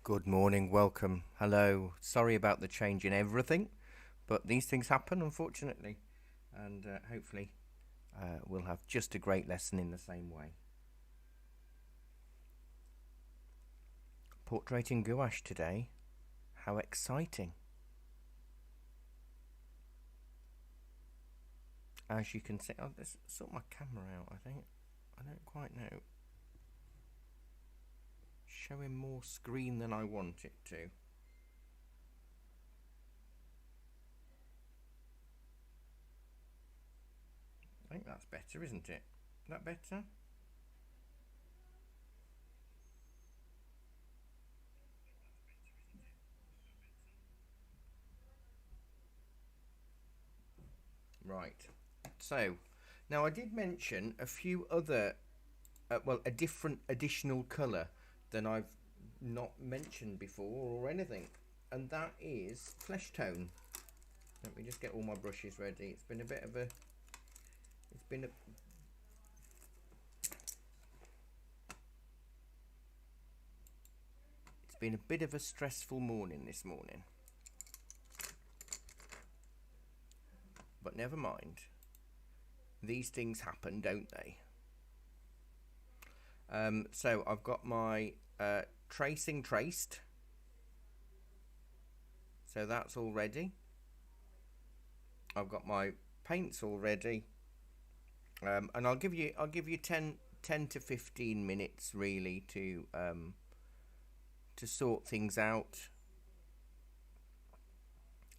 Good morning, welcome, hello. Sorry about the change in everything, but these things happen, unfortunately. And hopefully, we'll have just a great lesson in the same way. Portraiting gouache today. How exciting! As you can see, let's sort my camera out, I think. I don't quite know. Showing more screen than I want it to. I think that's better, isn't it? Is that better? Right. So, now I did mention a few other, a different additional colour than I've not mentioned before or anything, and that is flesh tone. Let me just get all my brushes ready. It's been a bit of a, it's been a, it's been a bit of a stressful morning this morning, but never mind. These things happen, don't they? So I've got my tracing traced, so that's all ready. I've got my paints all ready, and I'll give you 10 to 15 minutes really to sort things out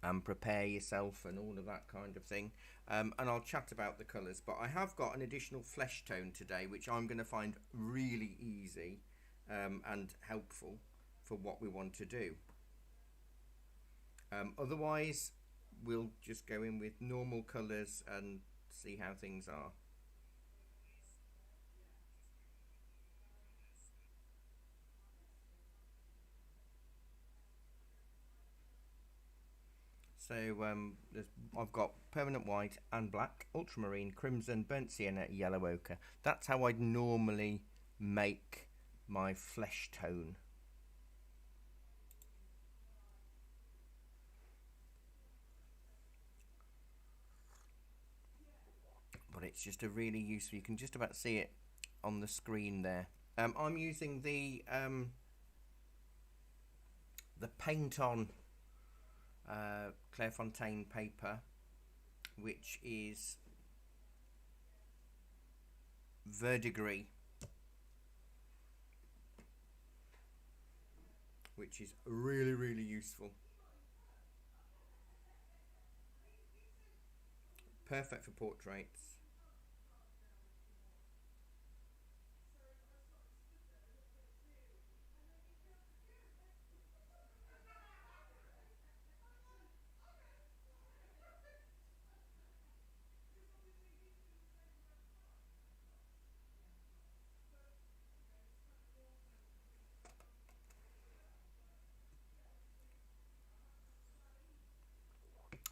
and prepare yourself and all of that kind of thing. And I'll chat about the colours, but I have got an additional flesh tone today which I'm going to find really easy and helpful for what we want to do. Otherwise we'll just go in with normal colours and see how things are. So I've got permanent white and black, ultramarine, crimson, burnt sienna, yellow ochre. That's how I'd normally make my flesh tone. But it's just a really useful, you can just about see it on the screen there. I'm using the paint on Clairefontaine paper, which is verdigris, which is really useful. Perfect for portraits.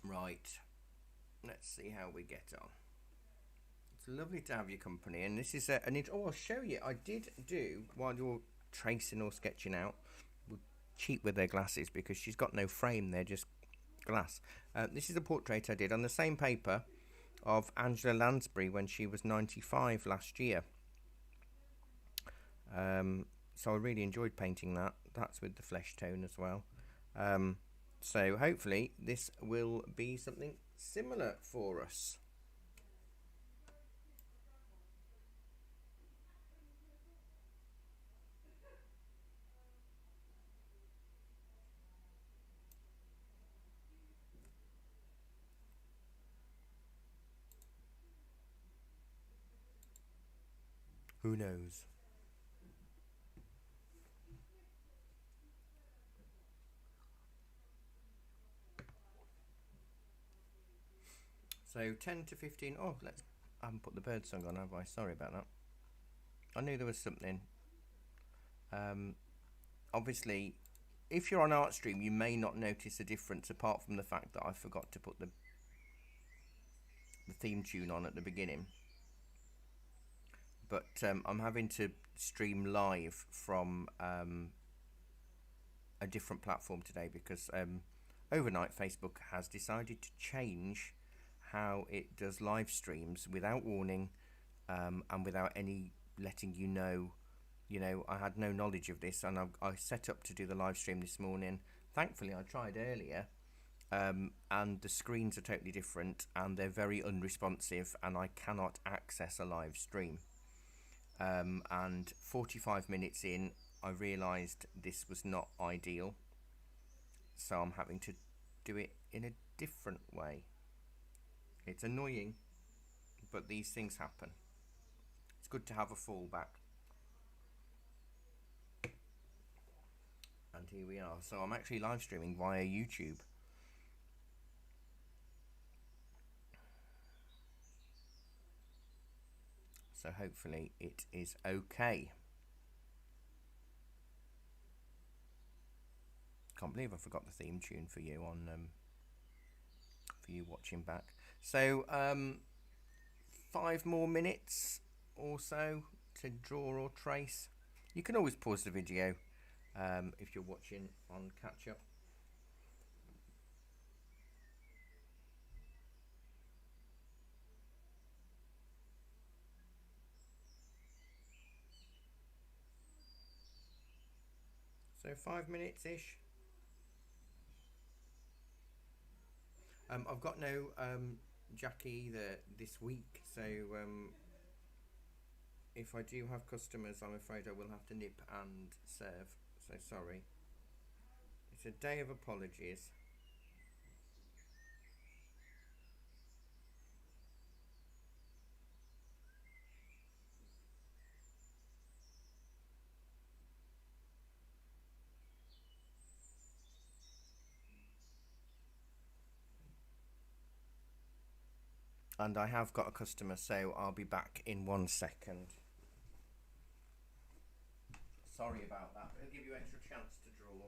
Right, let's see how we get on. It's lovely to have your company, and this is I'll show you. I did do, while you're tracing or sketching out, we'll cheat with their glasses because she's got no frame, they're just glass. This is a portrait I did on the same paper of Angela Lansbury when she was 95 last year. So I really enjoyed painting that. That's with the flesh tone as well. So hopefully this will be something similar for us. Who knows? So 10 to 15. Oh, I haven't put the bird song on, have I? Sorry about that. I knew there was something. Obviously, if you're on Artstream, you may not notice a difference apart from the fact that I forgot to put the theme tune on at the beginning. But I'm having to stream live from a different platform today because overnight Facebook has decided to change how it does live streams without warning, and without any letting you know. You know, I had no knowledge of this, and I set up to do the live stream this morning. Thankfully, I tried earlier, and the screens are totally different, and they're very unresponsive, and I cannot access a live stream. And 45 minutes in, I realised this was not ideal, so I'm having to do it in a different way. It's annoying, but these things happen. It's good to have a fallback. And here we are. So I'm actually live streaming via YouTube. So hopefully it is okay. Can't believe I forgot the theme tune for you on for you watching back. So 5 more minutes or so to draw or trace. You can always pause the video if you're watching on catch up. So 5 minutes ish. I've got no Jackie either this week, so if I do have customers, I'm afraid I will have to nip and serve. So sorry. It's a day of apologies. And I have got a customer, so I'll be back in 1 second. Sorry about that, but it'll give you extra chance to draw.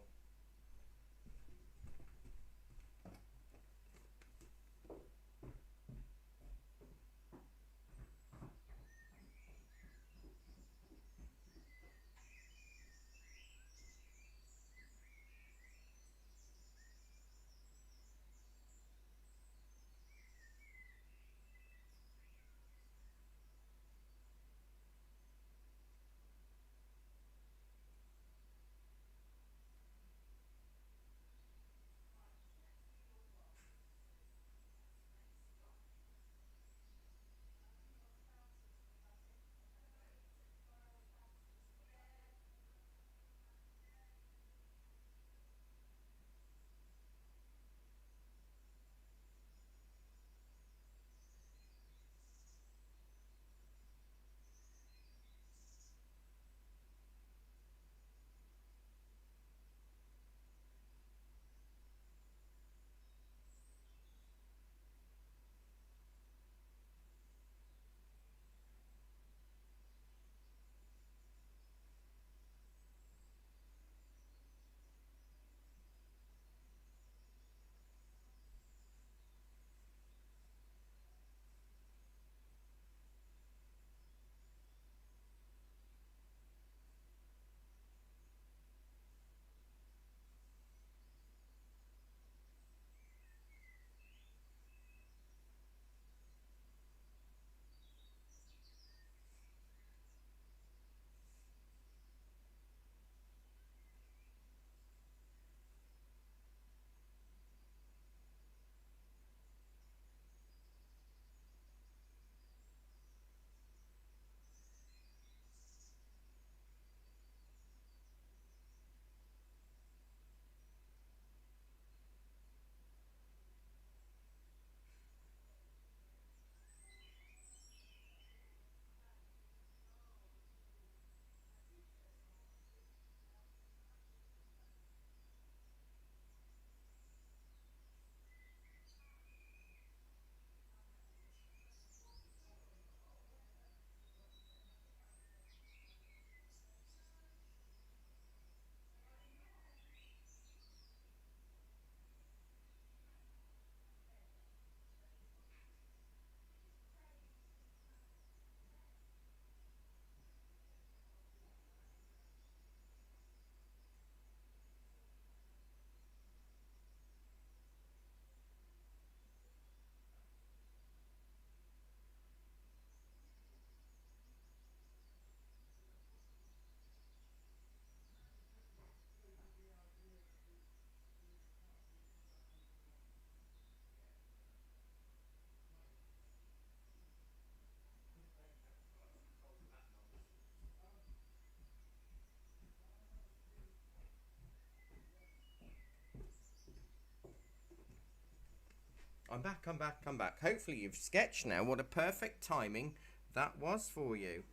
I'm back, I'm back, I'm back. Hopefully you've sketched now. What a perfect timing that was for you.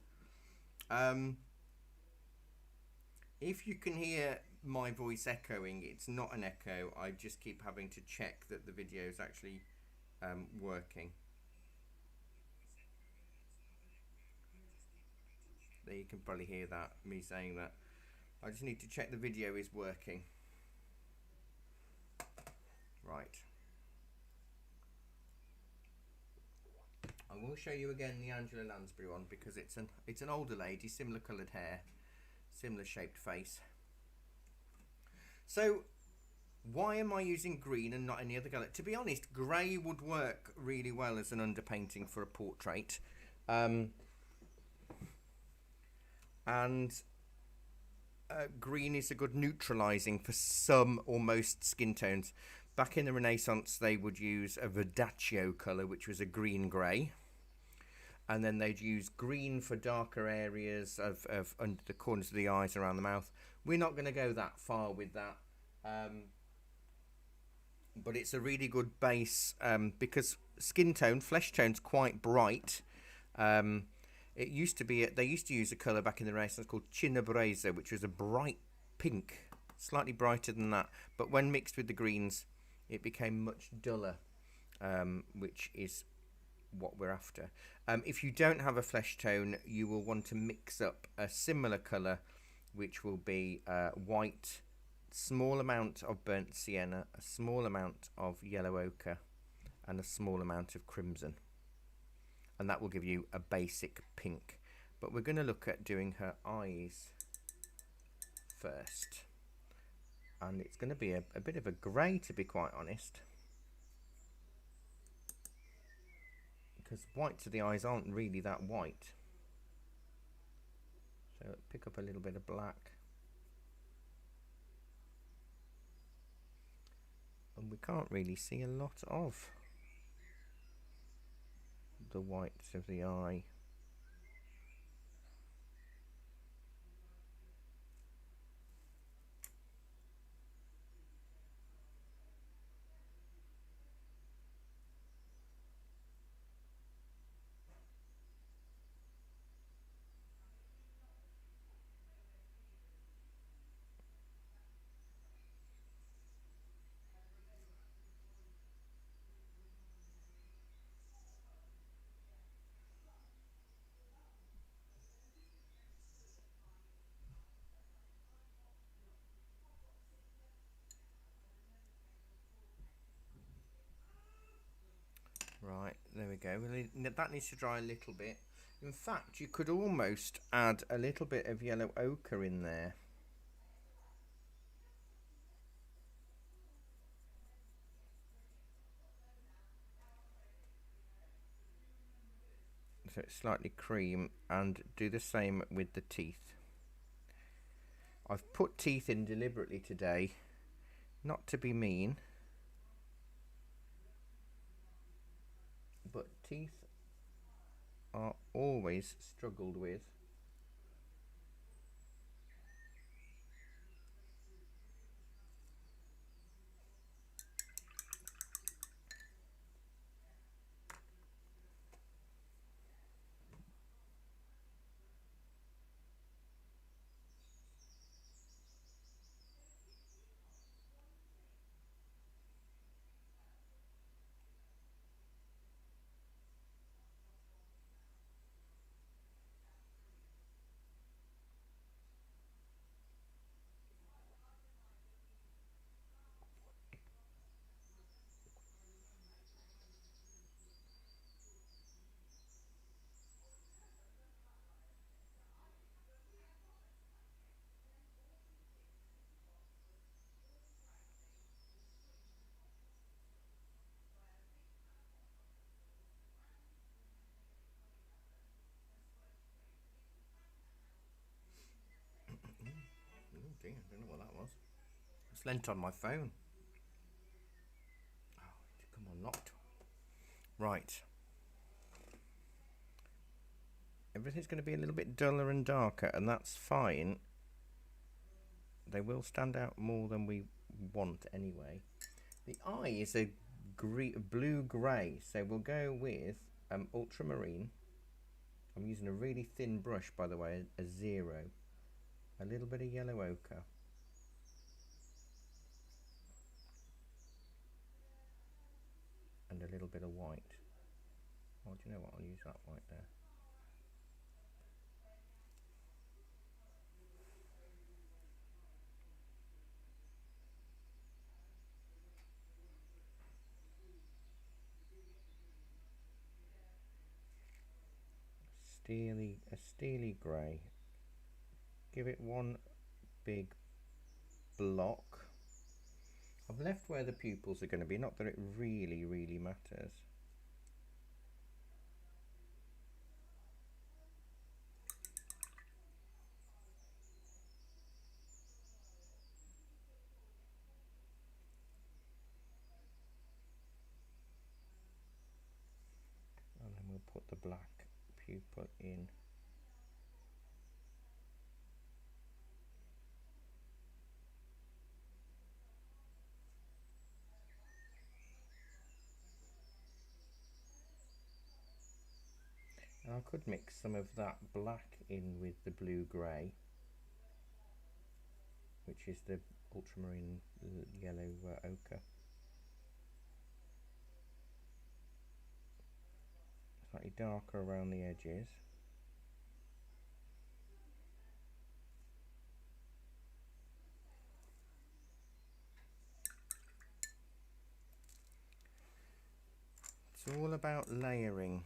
If you can hear my voice echoing, it's not an echo. I just keep having to check that the video is actually working. There, you can probably hear that, me saying that. I just need to check the video is working. Right. I will show you again the Angela Lansbury one because it's an older lady, similar coloured hair, similar shaped face. So why am I using green and not any other colour? To be honest, grey would work really well as an underpainting for a portrait. Green is a good neutralising for some or most skin tones. Back in the Renaissance, they would use a Verdaccio colour, which was a green-grey. And then they'd use green for darker areas of under the corners of the eyes, around the mouth. We're not going to go that far with that. But it's a really good base because skin tone, flesh tone's quite bright. It used to be, they used to use a colour back in the Renaissance called Cinnabrezza, which was a bright pink, slightly brighter than that. But when mixed with the greens, it became much duller, which is what we're after. If you don't have a flesh tone, you will want to mix up a similar colour, which will be white, small amount of burnt sienna, a small amount of yellow ochre, and a small amount of crimson. And that will give you a basic pink. But we're going to look at doing her eyes first. And it's going to be a bit of a grey, to be quite honest. Because whites of the eyes aren't really that white. So pick up a little bit of black. And we can't really see a lot of the whites of the eye. Right, there we go. That needs to dry a little bit. In fact, you could almost add a little bit of yellow ochre in there. So it's slightly cream, and do the same with the teeth. I've put teeth in deliberately today, not to be mean, but teeth are always struggled with. Oh dear, I don't know what that was. It's lent on my phone. Oh, come on, locked. Right. Everything's going to be a little bit duller and darker, and that's fine. They will stand out more than we want anyway. The eye is a blue grey. So we'll go with ultramarine. I'm using a really thin brush, by the way, a 0. A little bit of yellow ochre. And a little bit of white. Oh, do you know what? I'll use that white there. A steely grey. Give it one big block. I've left where the pupils are going to be, not that it really matters. And then we'll put the black pupil in. And I could mix some of that black in with the blue grey, which is the ultramarine yellow ochre. Slightly darker around the edges. It's all about layering.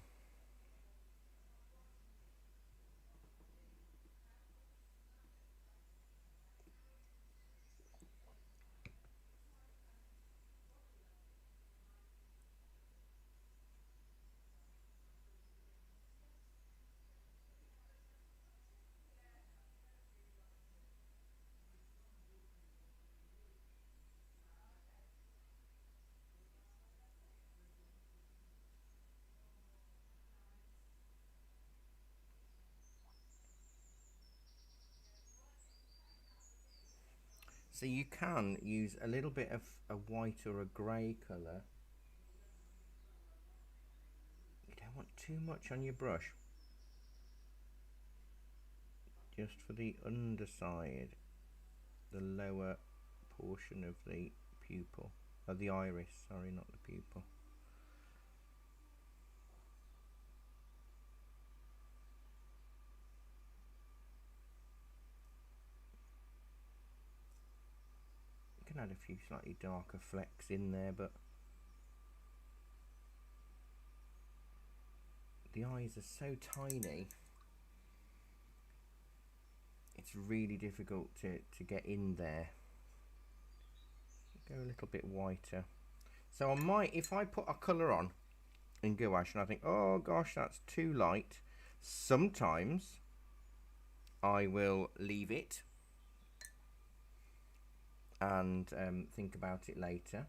So you can use a little bit of a white or a grey colour. You don't want too much on your brush. Just for the underside, the lower portion of the pupil, of the iris, sorry, not the pupil. You can add a few slightly darker flecks in there, but the eyes are so tiny, it's really difficult to get in there. Go a little bit whiter. So I might, if I put a colour on in gouache and I think, oh gosh, that's too light, sometimes I will leave it and think about it later.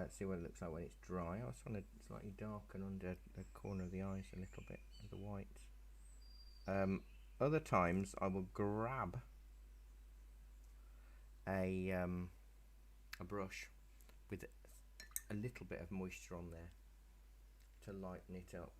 See what it looks like when it's dry. I just want to slightly darken under the corner of the eyes a little bit with the white. Other times I will grab a brush with a little bit of moisture on there to lighten it up.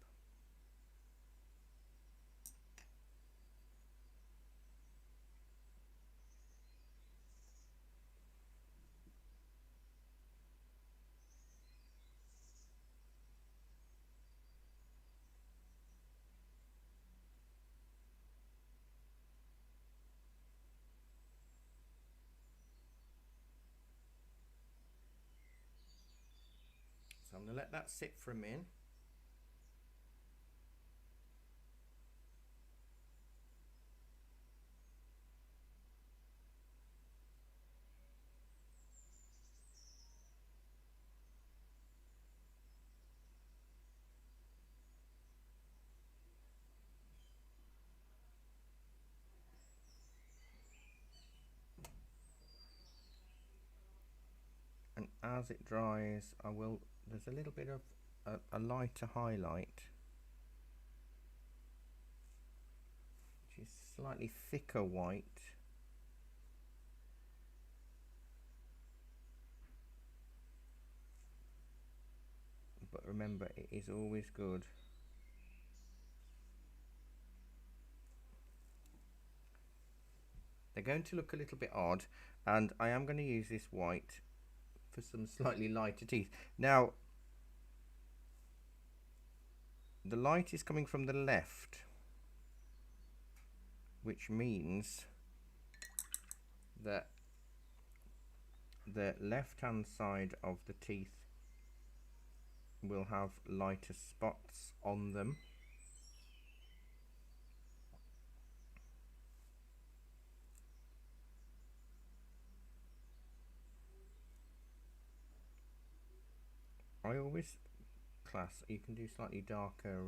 So I'm going to let that sit for a minute. And as it dries, there's a little bit of a lighter highlight, which is slightly thicker white. remember, it is always good. They're going to look a little bit odd, and I am going to use this white for some slightly lighter teeth. Now, the light is coming from the left, which means that the left-hand side of the teeth will have lighter spots on them. I always class, you can do slightly darker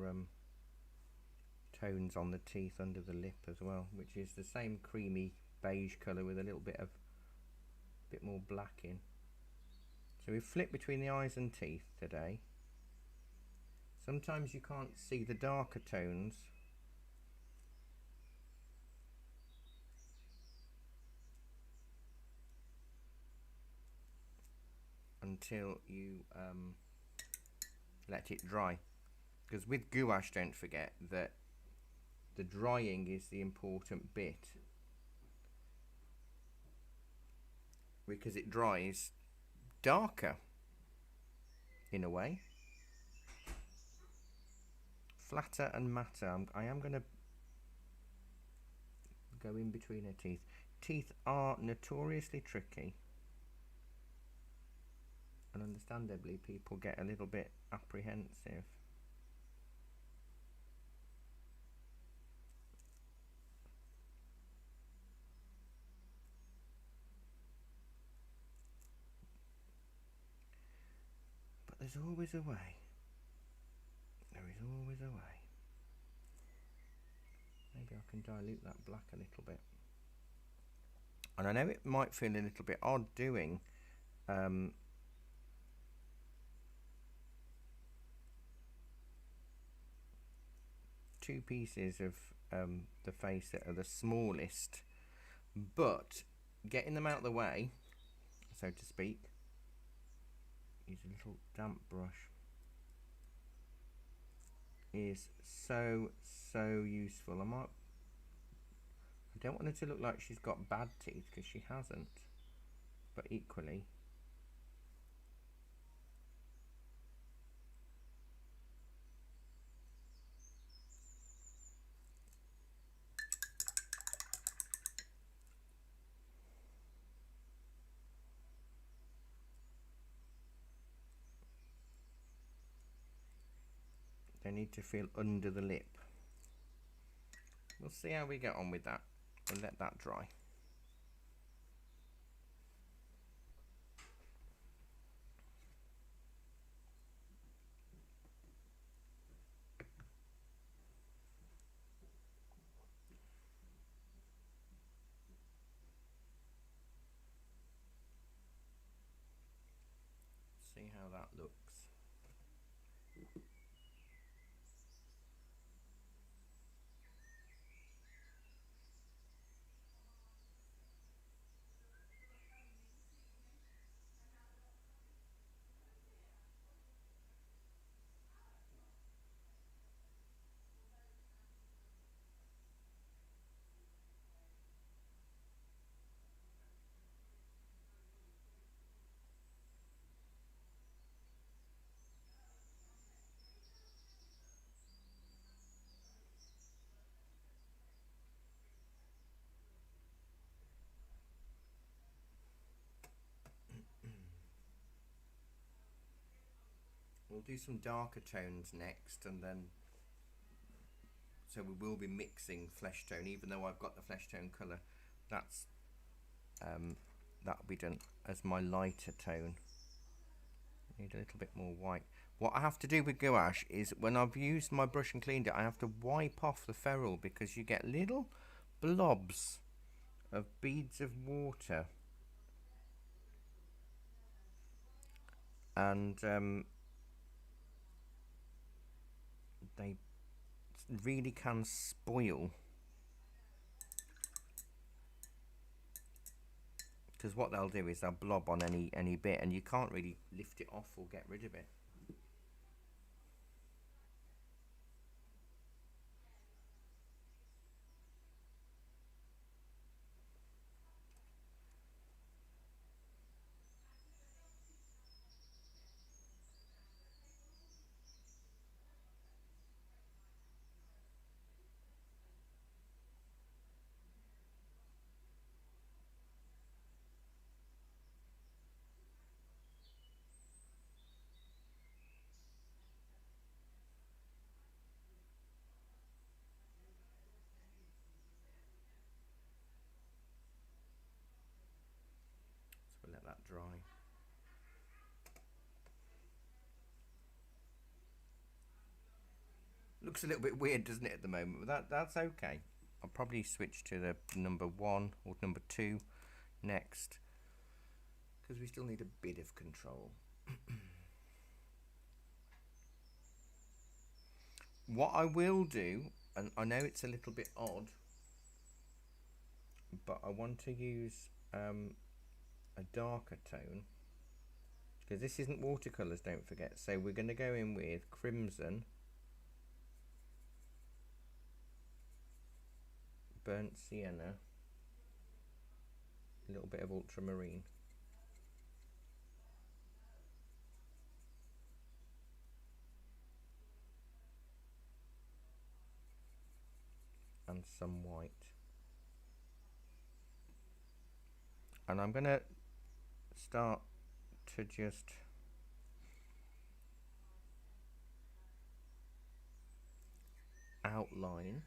tones on the teeth under the lip as well, which is the same creamy beige colour with a little bit more black in. So we flip between the eyes and teeth today. Sometimes you can't see the darker tones until you let it dry, because with gouache, don't forget that the drying is the important bit, because it dries darker in a way, flatter and matter. I am going to go in between her teeth. Teeth are notoriously tricky, and understandably people get a little bit apprehensive. But there's always a way. There is always a way. Maybe I can dilute that black a little bit. And I know it might feel a little bit odd doing two pieces of the face that are the smallest, but getting them out of the way, so to speak, use a little damp brush, is so useful. I don't want her to look like she's got bad teeth, because she hasn't, but equally they need to feel under the lip. We'll see how we get on with that and let that dry. See how that looks. We'll do some darker tones next, and then so we will be mixing flesh tone, even though I've got the flesh tone colour. That's that'll be done as my lighter tone. Need a little bit more white. What I have to do with gouache is, when I've used my brush and cleaned it, I have to wipe off the ferrule, because you get little blobs of beads of water, and they really can spoil, because what they'll do is they'll blob on any bit, and you can't really lift it off or get rid of it. looks a little bit weird, doesn't it, at the moment? But that's okay. I'll probably switch to the number 1 or number 2 next, because we still need a bit of control. What I will do, and I know it's a little bit odd, but I want to use a darker tone, because this isn't watercolours, don't forget. So we're going to go in with crimson, burnt sienna, a little bit of ultramarine, and some white. And I'm going to start to just outline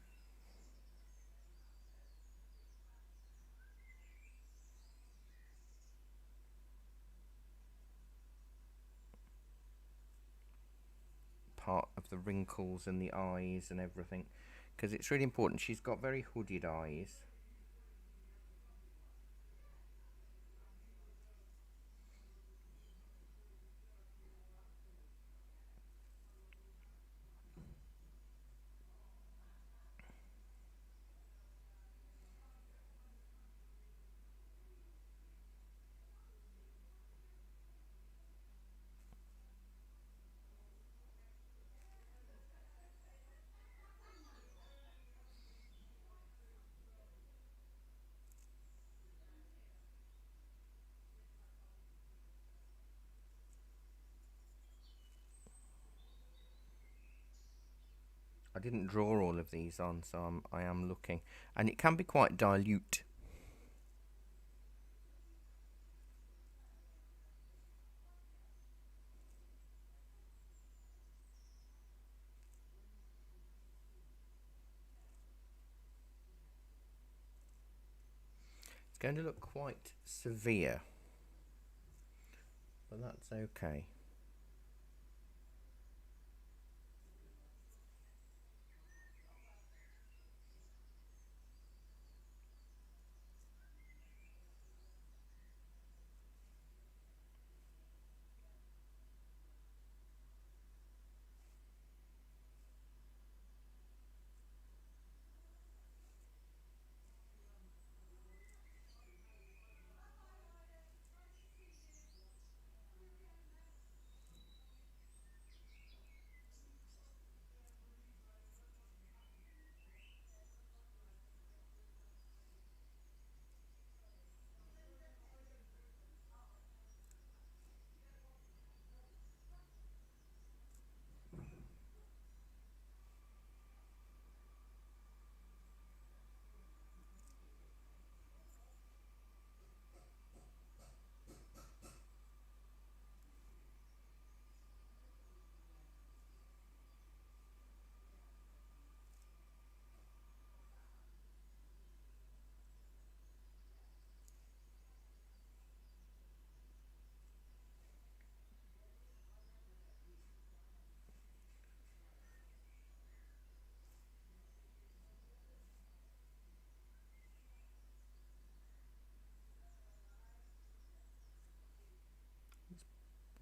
part of the wrinkles and the eyes and everything, because it's really important. She's got very hooded eyes. I didn't draw all of these on, so I am looking, and it can be quite dilute. It's going to look quite severe, but that's okay.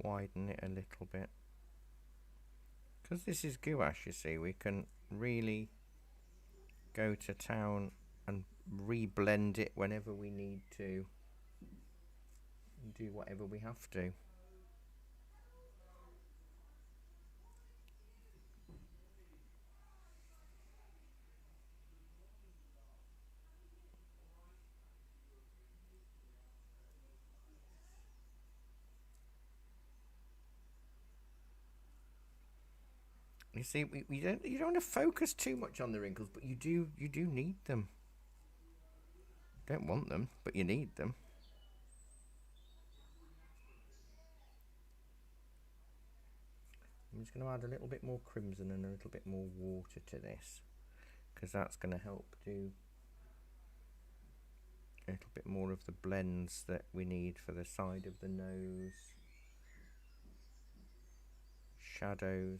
Widen it a little bit, because this is gouache, you see. We can really go to town and re-blend it whenever we need to, do whatever we have to. You see, you don't want to focus too much on the wrinkles, but you do need them. You don't want them, but you need them. I'm just going to add a little bit more crimson and a little bit more water to this, because that's going to help do a little bit more of the blends that we need for the side of the nose, shadows.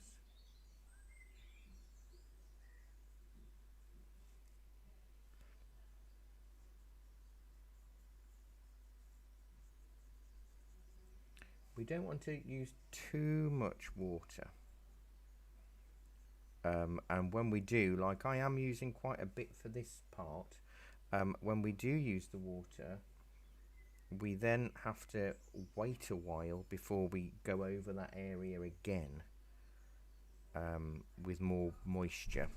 we don't want to use too much water. And when we do, like I am using quite a bit for this part, when we do use the water, we then have to wait a while before we go over that area again with more moisture,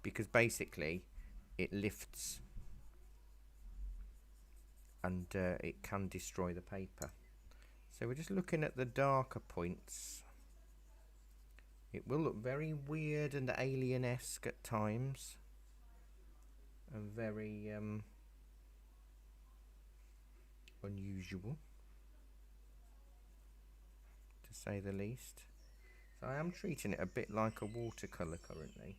because basically it lifts and it can destroy the paper. So we're just looking at the darker points. It will look very weird and alien-esque at times, and very unusual, to say the least. So I am treating it a bit like a watercolour currently.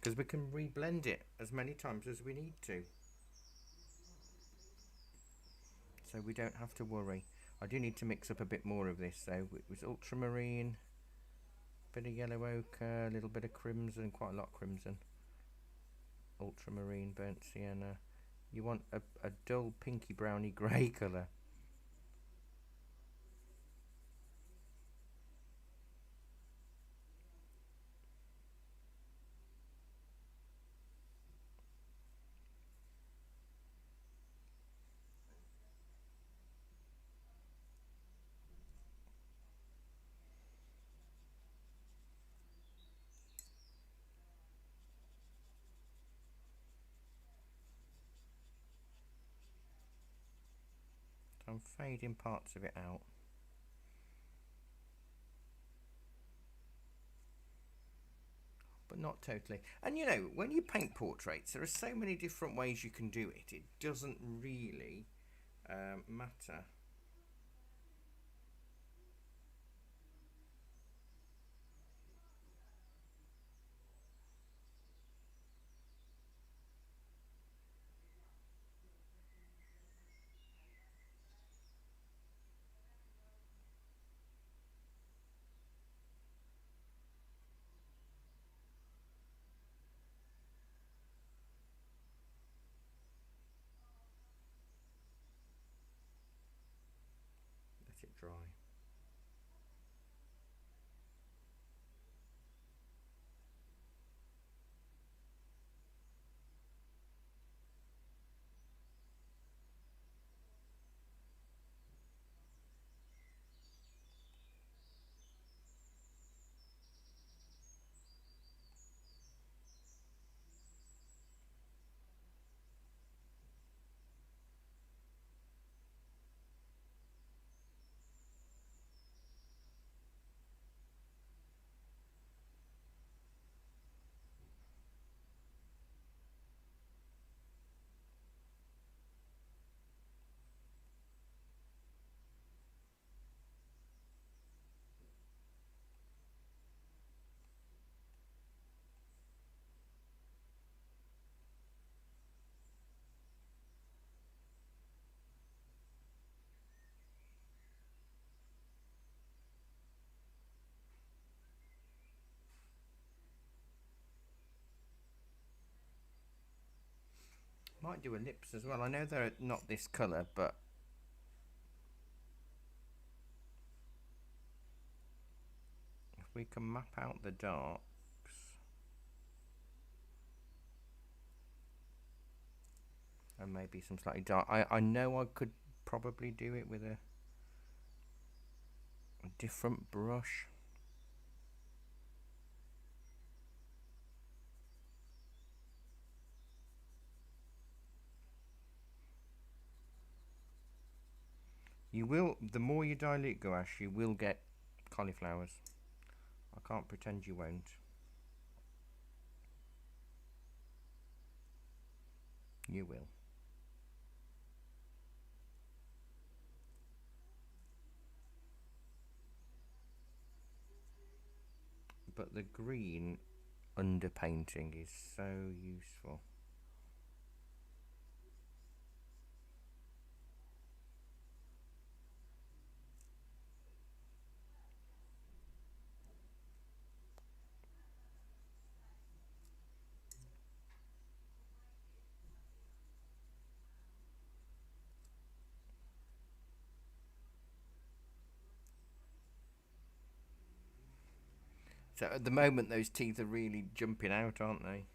Because we can reblend it as many times as we need to, so we don't have to worry. I do need to mix up a bit more of this though. It was ultramarine, bit of yellow ochre, a little bit of crimson, quite a lot of crimson, ultramarine, burnt sienna. You want a dull pinky browny grey colour. I'm fading parts of it out. But not totally. And you know, when you paint portraits, there are so many different ways you can do it. It doesn't really matter. Let it dry. Might do a lips as well. I know they're not this colour, but if we can map out the darks, and maybe some slightly dark. I know I could probably do it with a different brush. You will, the more you dilute gouache, you will get cauliflowers. I can't pretend you won't. You will. but the green underpainting is so useful. So at the moment those teeth are really jumping out, aren't they?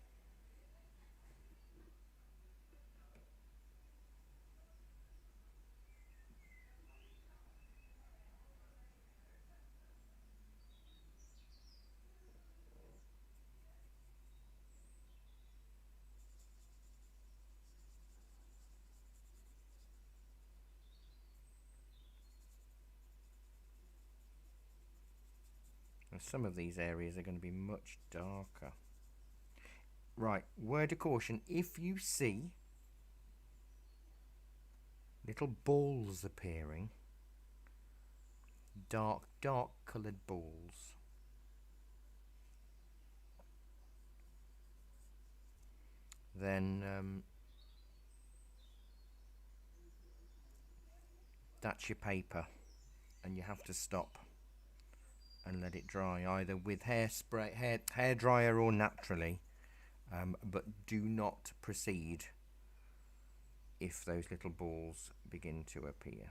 And some of these areas are going to be much darker. Right, word of caution, if you see little balls appearing, dark coloured balls, then that's your paper, and you have to stop and let it dry, either with hair dryer or naturally, but do not proceed if those little balls begin to appear.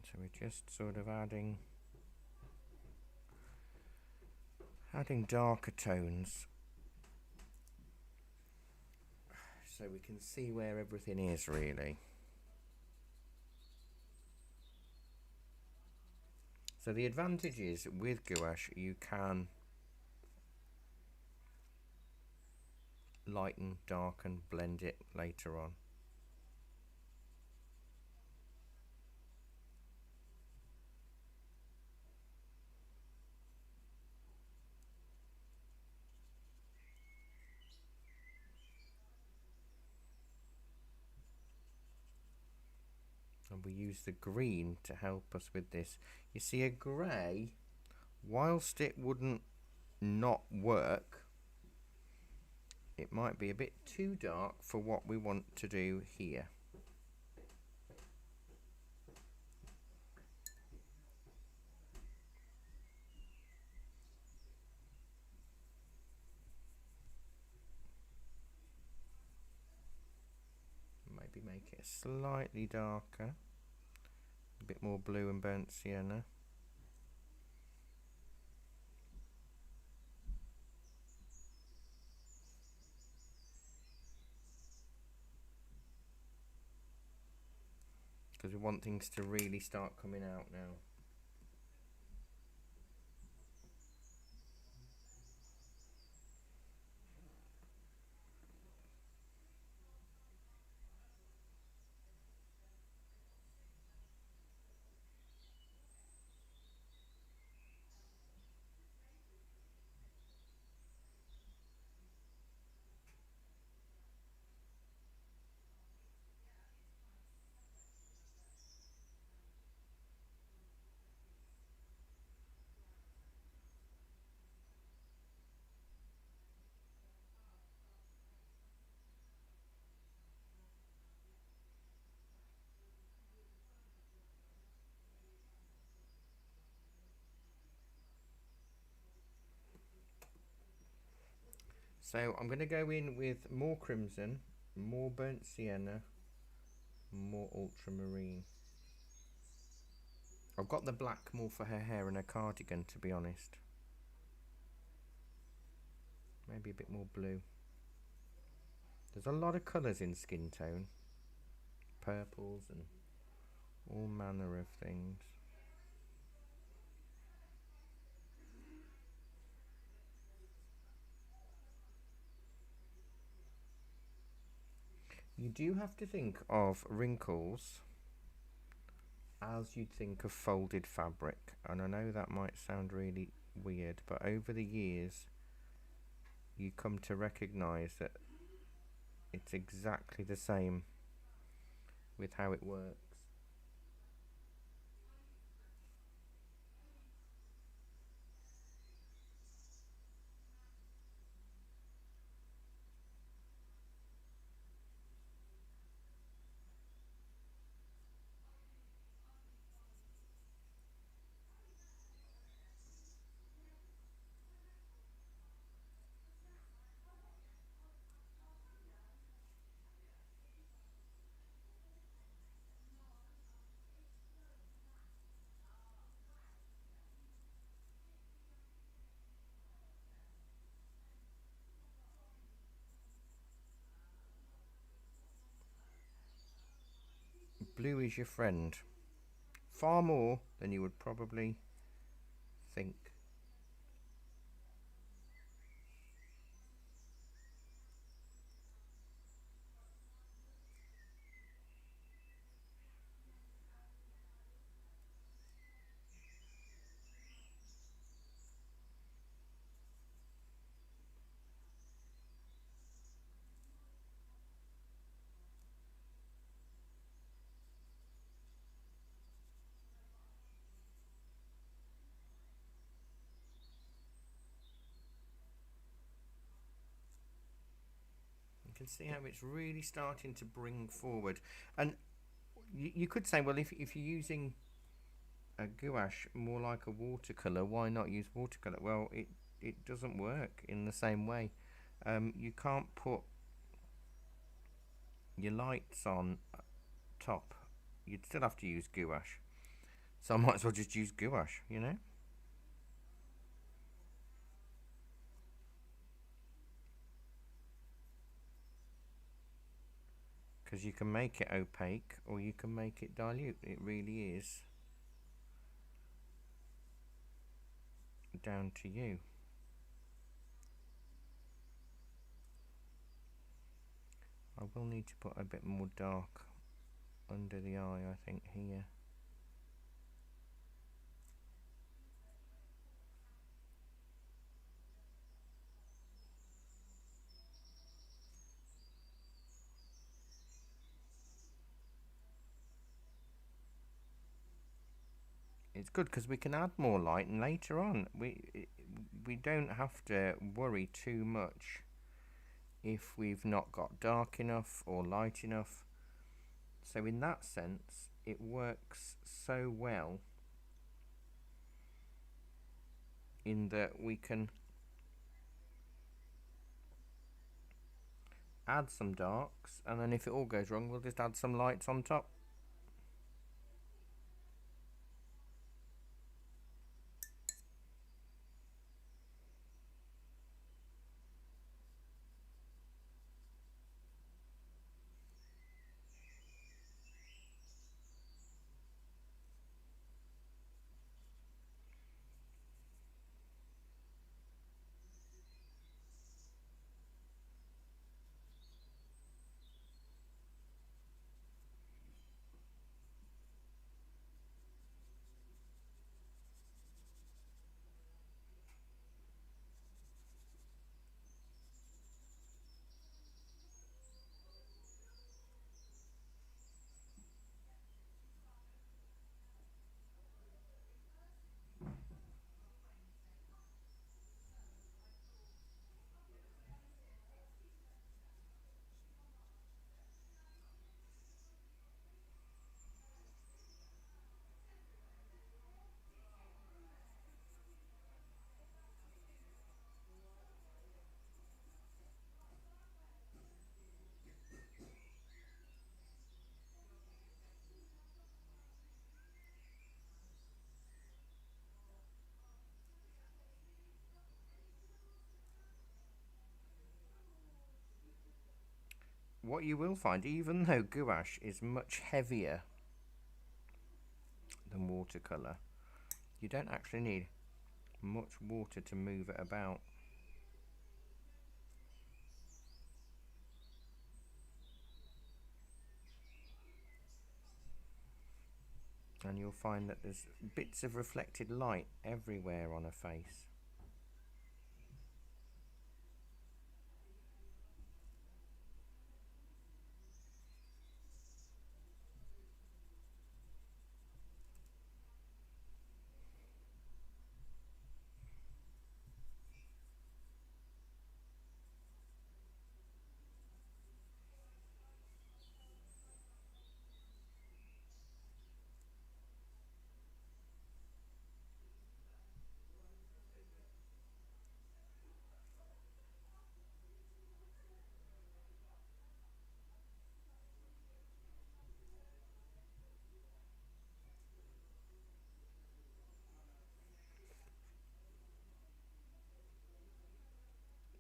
So we're just sort of adding darker tones so we can see where everything is really. So the advantage is with gouache you can lighten, darken, blend it later on. And we use the green to help us with this. You see, a grey, whilst it wouldn't not work, it might be a bit too dark for what we want to do here. Maybe make it slightly darker, a bit more blue and burnt sienna. Because we want things to really start coming out now. So I'm going to go in with more crimson, more burnt sienna, more ultramarine. I've got the black more for her hair and her cardigan, to be honest. Maybe a bit more blue. There's a lot of colours in skin tone. Purples and all manner of things. You do have to think of wrinkles as you'd think of folded fabric, and I know that might sound really weird, but over the years you come to recognize that it's exactly the same with how it works. Blue is your friend, far more than you would probably think. You can see how it's really starting to bring forward. And you could say, well, if you're using a gouache more like a watercolour, why not use watercolour? Well, it doesn't work in the same way. You can't put your lights on top. You'd still have to use gouache. So I might as well just use gouache, you know? Because you can make it opaque or you can make it dilute. It really is down to you. I will need to put a bit more dark under the eye, I think, here. It's good because we can add more light, and later on we don't have to worry too much if we've not got dark enough or light enough. So in that sense, it works so well in that we can add some darks, and then if it all goes wrong, we'll just add some lights on top. What you will find, even though gouache is much heavier than watercolour, you don't actually need much water to move it about. and you'll find that there's bits of reflected light everywhere on her face.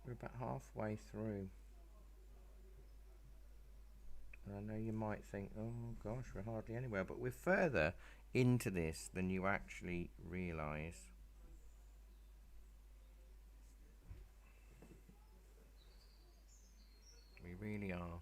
We're about halfway through. And I know you might think, oh gosh, we're hardly anywhere, but we're further into this than you actually realise. We really are.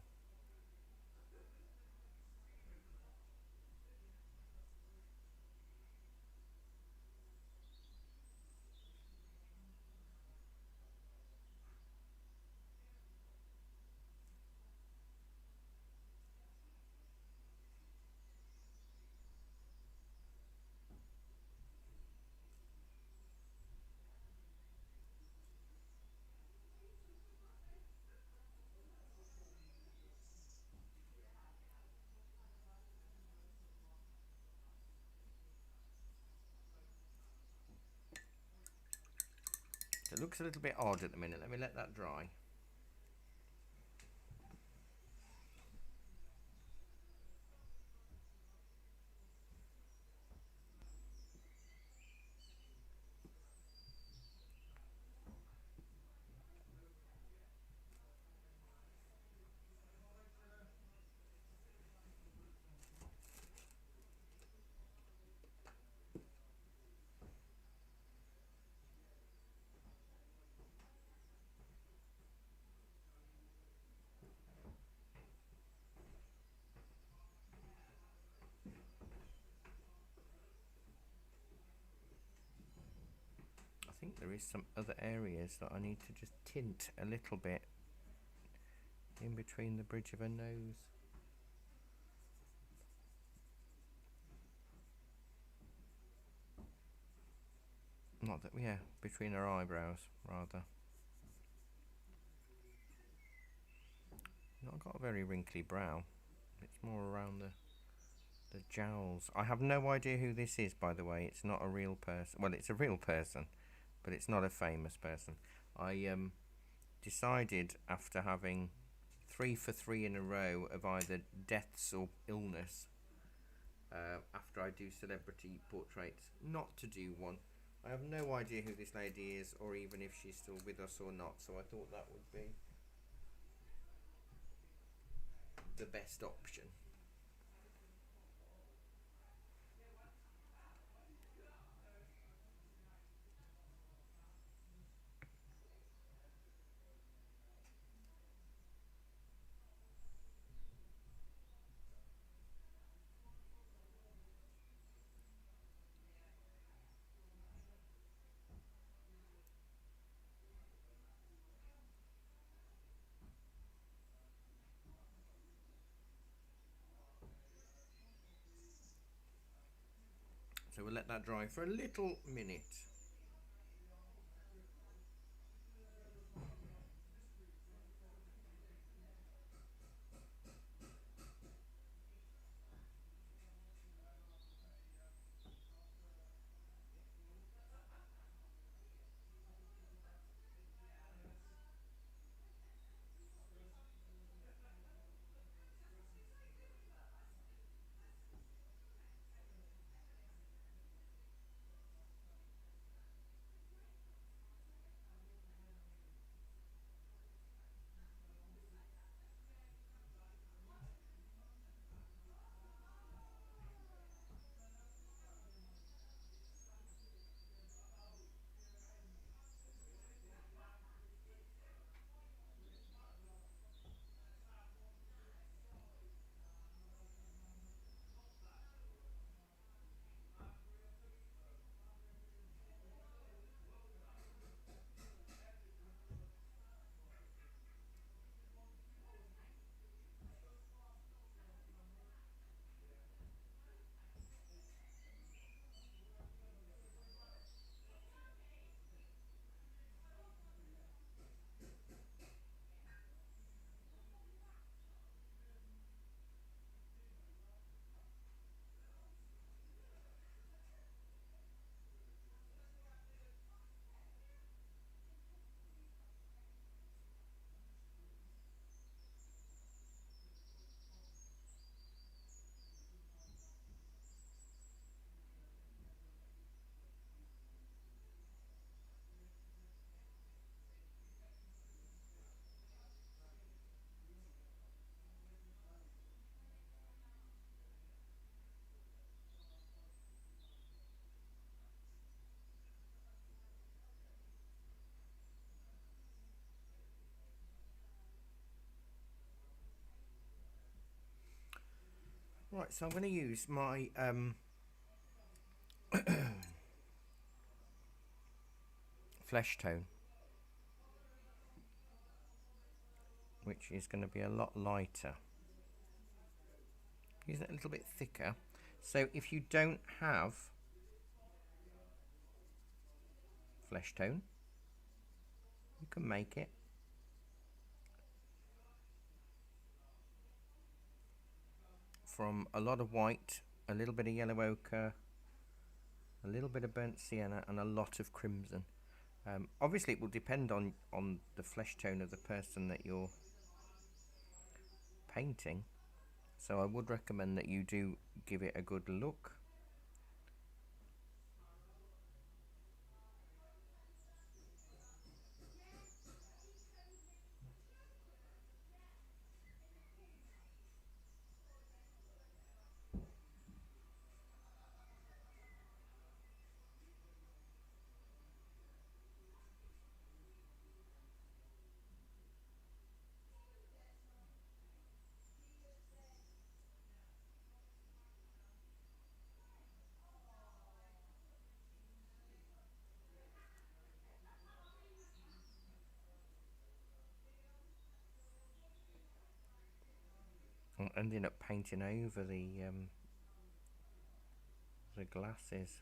It looks a little bit odd at the minute. Let me let that dry. I think there is some other areas that I need to just tint a little bit in between the bridge of her nose. Not that, yeah, between her eyebrows, rather. Not got a very wrinkly brow. It's more around the jowls. I have no idea who this is, by the way. It's not a real person. Well, it's a real person, but it's not a famous person. I decided after having 3 for 3 in a row of either deaths or illness, after I do celebrity portraits, not to do one. I have no idea who this lady is, or even if she's still with us or not, so I thought that would be the best option. So we'll let that dry for a little minute. Right, so I'm going to use my flesh tone, which is going to be a lot lighter. Use it a little bit thicker. So if you don't have flesh tone, you can make it. From a lot of white, a little bit of yellow ochre, a little bit of burnt sienna, and a lot of crimson. Obviously, it will depend on the flesh tone of the person that you're painting. So I would recommend that you do give it a good look. I'm ending up painting over the glasses.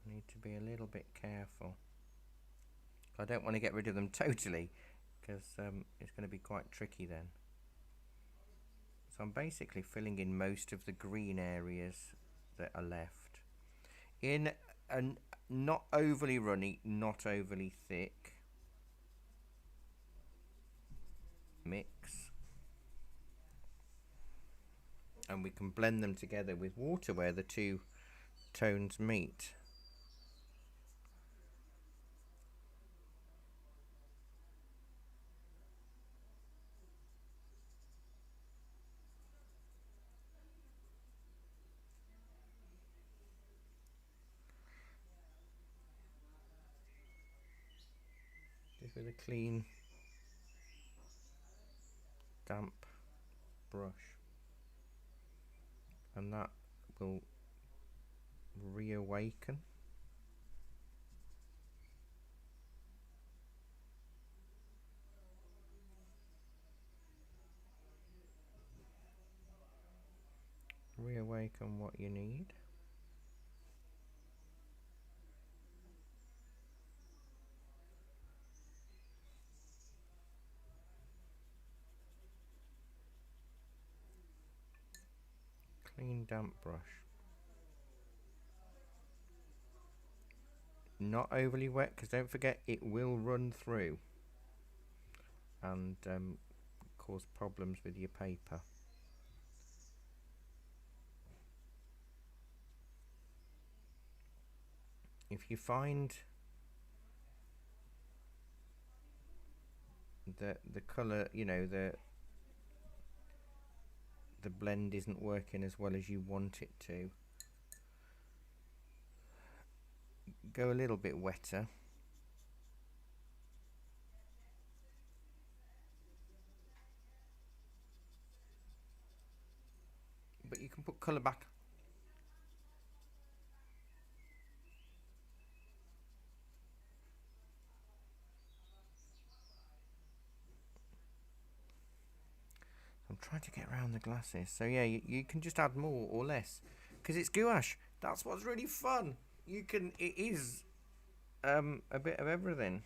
I need to be a little bit careful. I don't want to get rid of them totally, because it's going to be quite tricky then. So I'm basically filling in most of the green areas that are left in a not overly runny, not overly thick mix, and we can blend them together with water where the two tones meet. Just with a clean, damp brush, and that will reawaken. Reawaken what you need. Clean damp brush. Not overly wet, because don't forget it will run through and cause problems with your paper. If you find that the colour, you know, the blend isn't working as well as you want it to, go a little bit wetter. But you can put colour back. I'm trying to get around the glasses. So yeah, you can just add more or less, because it's gouache. That's what's really fun. It is a bit of everything.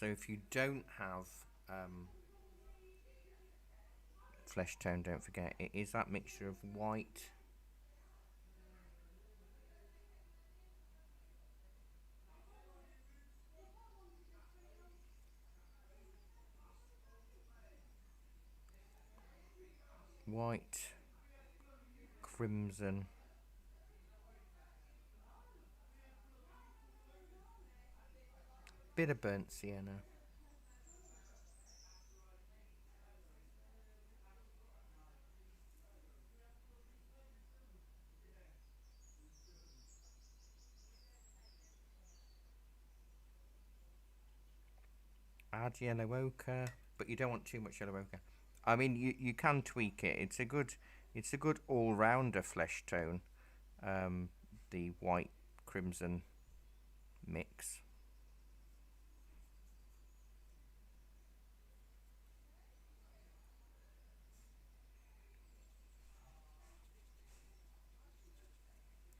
So if you don't have flesh tone, don't forget it is that mixture of white, white, crimson, bit of burnt sienna, add yellow ochre, but you don't want too much yellow ochre. I mean, you can tweak it. It's a good all rounder flesh tone. The white crimson mix.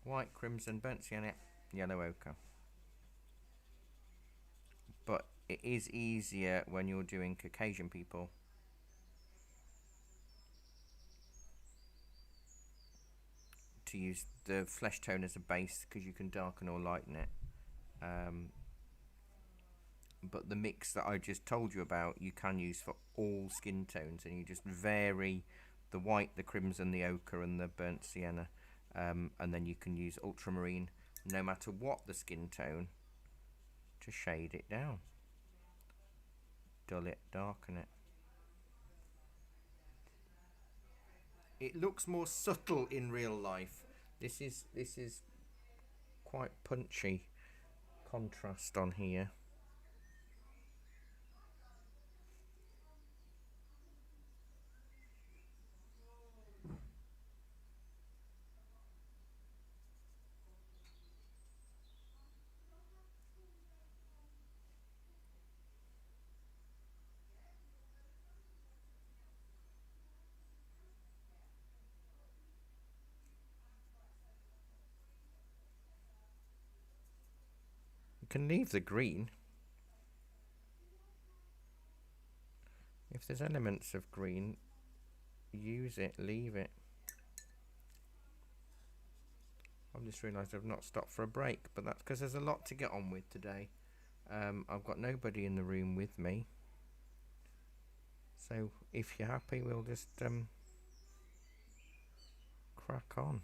White, crimson, burnt sienna, yellow ochre. But it is easier when you're doing Caucasian people to use the flesh tone as a base because you can darken or lighten it. But the mix that I just told you about, you can use for all skin tones, and you just vary the white, the crimson, the ochre, and the burnt sienna, and then you can use ultramarine, no matter what the skin tone, to shade it down, dull it, darken it. It looks more subtle in real life. This is quite punchy contrast on here. You can leave the green. If there's elements of green, use it, leave it. I've just realised I've not stopped for a break, but that's because there's a lot to get on with today. I've got nobody in the room with me, so if you're happy, we'll just crack on.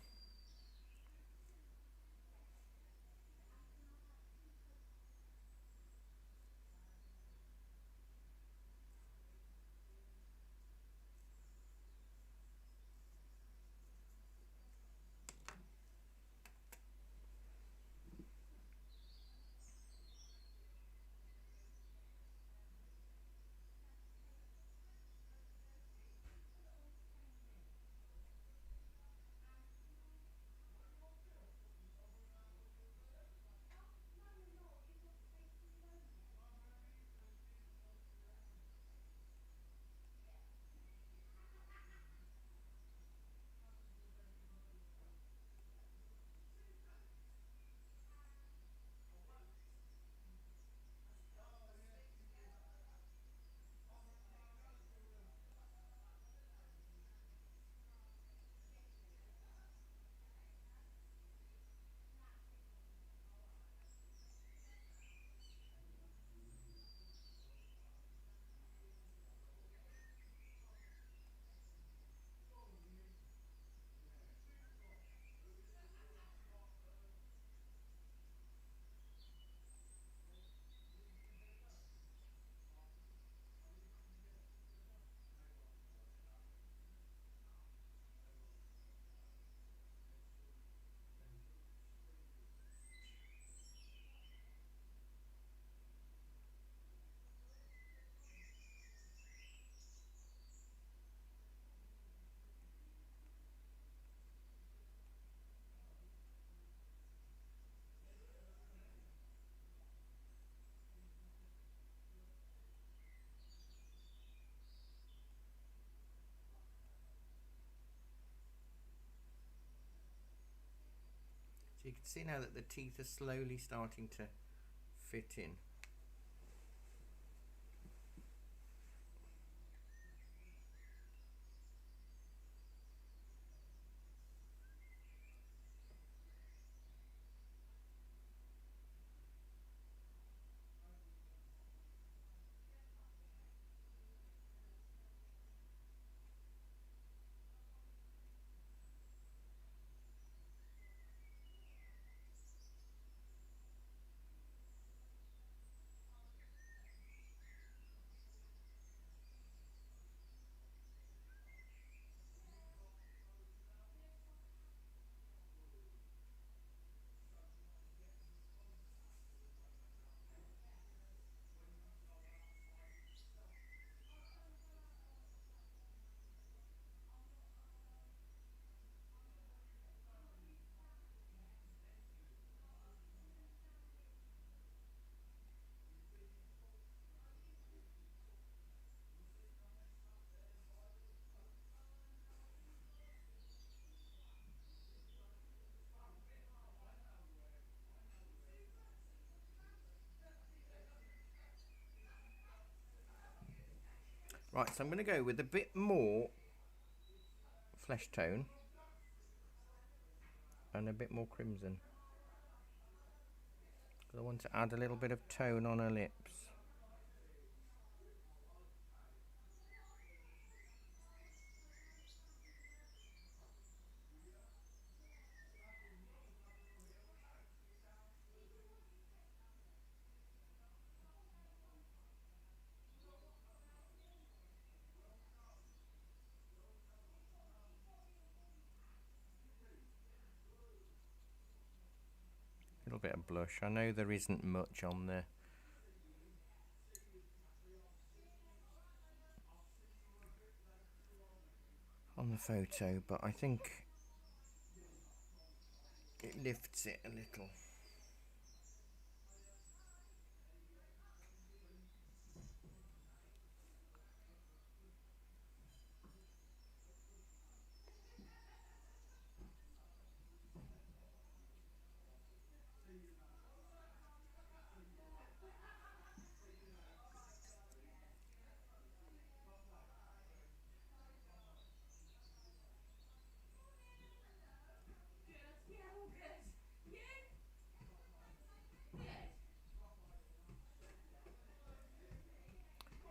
So you can see now that the teeth are slowly starting to fit in. Right, so I'm going to go with a bit more flesh tone and a bit more crimson, because I want to add a little bit of tone on her lips. A little bit of blush. I know there isn't much on the photo, but I think it lifts it a little.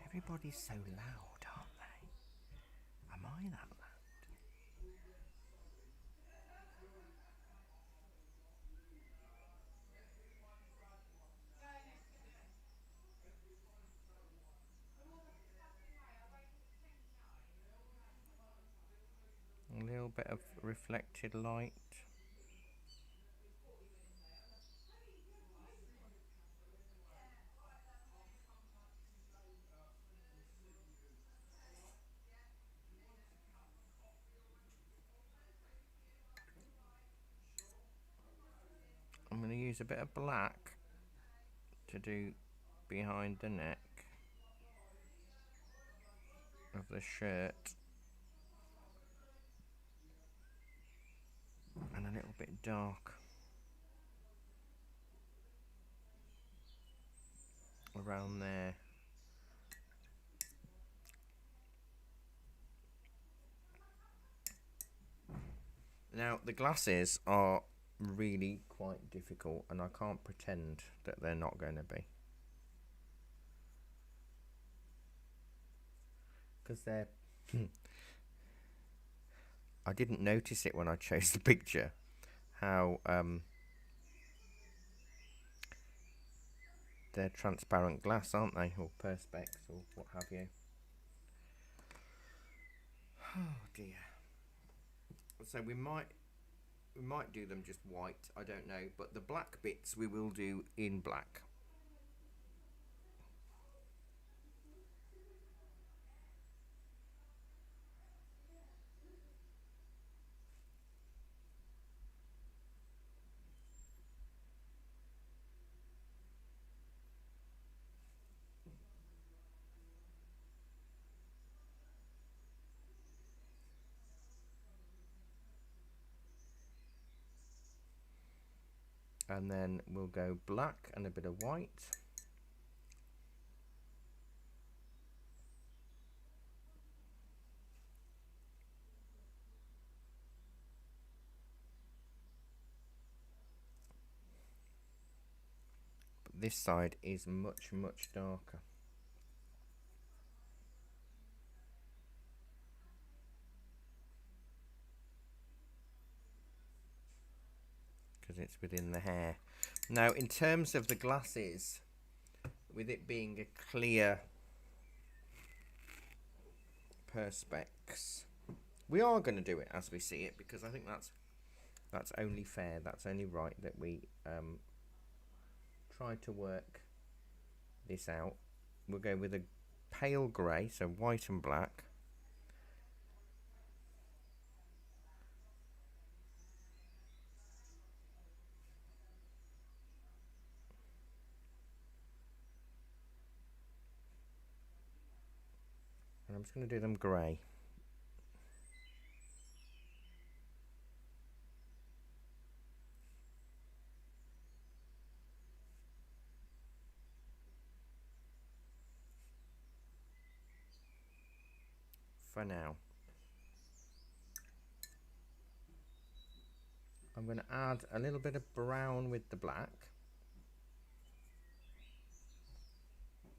Everybody's so loud, aren't they? Am I that loud? A little bit of reflected light. I'm going to use a bit of black to do behind the neck of the shirt, and a little bit dark around there. Now the glasses are really quite difficult, and I can't pretend that they're not going to be, because they're I didn't notice it when I chose the picture, how they're transparent glass, aren't they, or perspex or what have you. Oh dear. So we might do them just white, I don't know, but the black bits we will do in black. And then we'll go black and a bit of white. But this side is much, much darker. Because it's within the hair. Now, in terms of the glasses, with it being a clear perspex, we are going to do it as we see it, because I think that's only fair, that's only right that we try to work this out. We'll go with a pale grey, so white and black. And I'm just going to do them grey. for now. I'm going to add a little bit of brown with the black,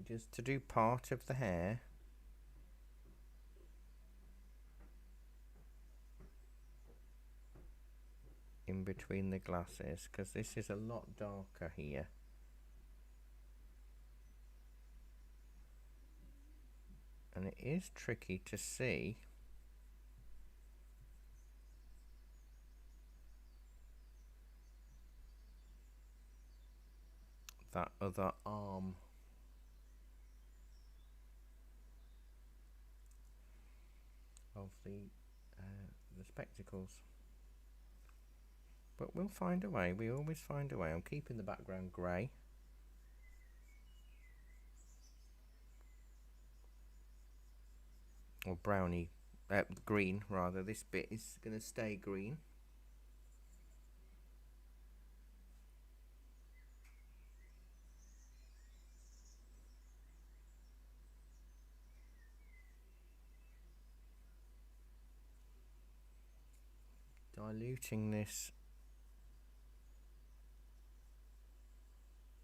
just to do part of the hair. In between the glasses, because this is a lot darker here. And it is tricky to see that other arm. Of the spectacles. But we'll find a way, we always find a way. I'm keeping the background grey. Or browny, green rather. This bit is going to stay green. Diluting this.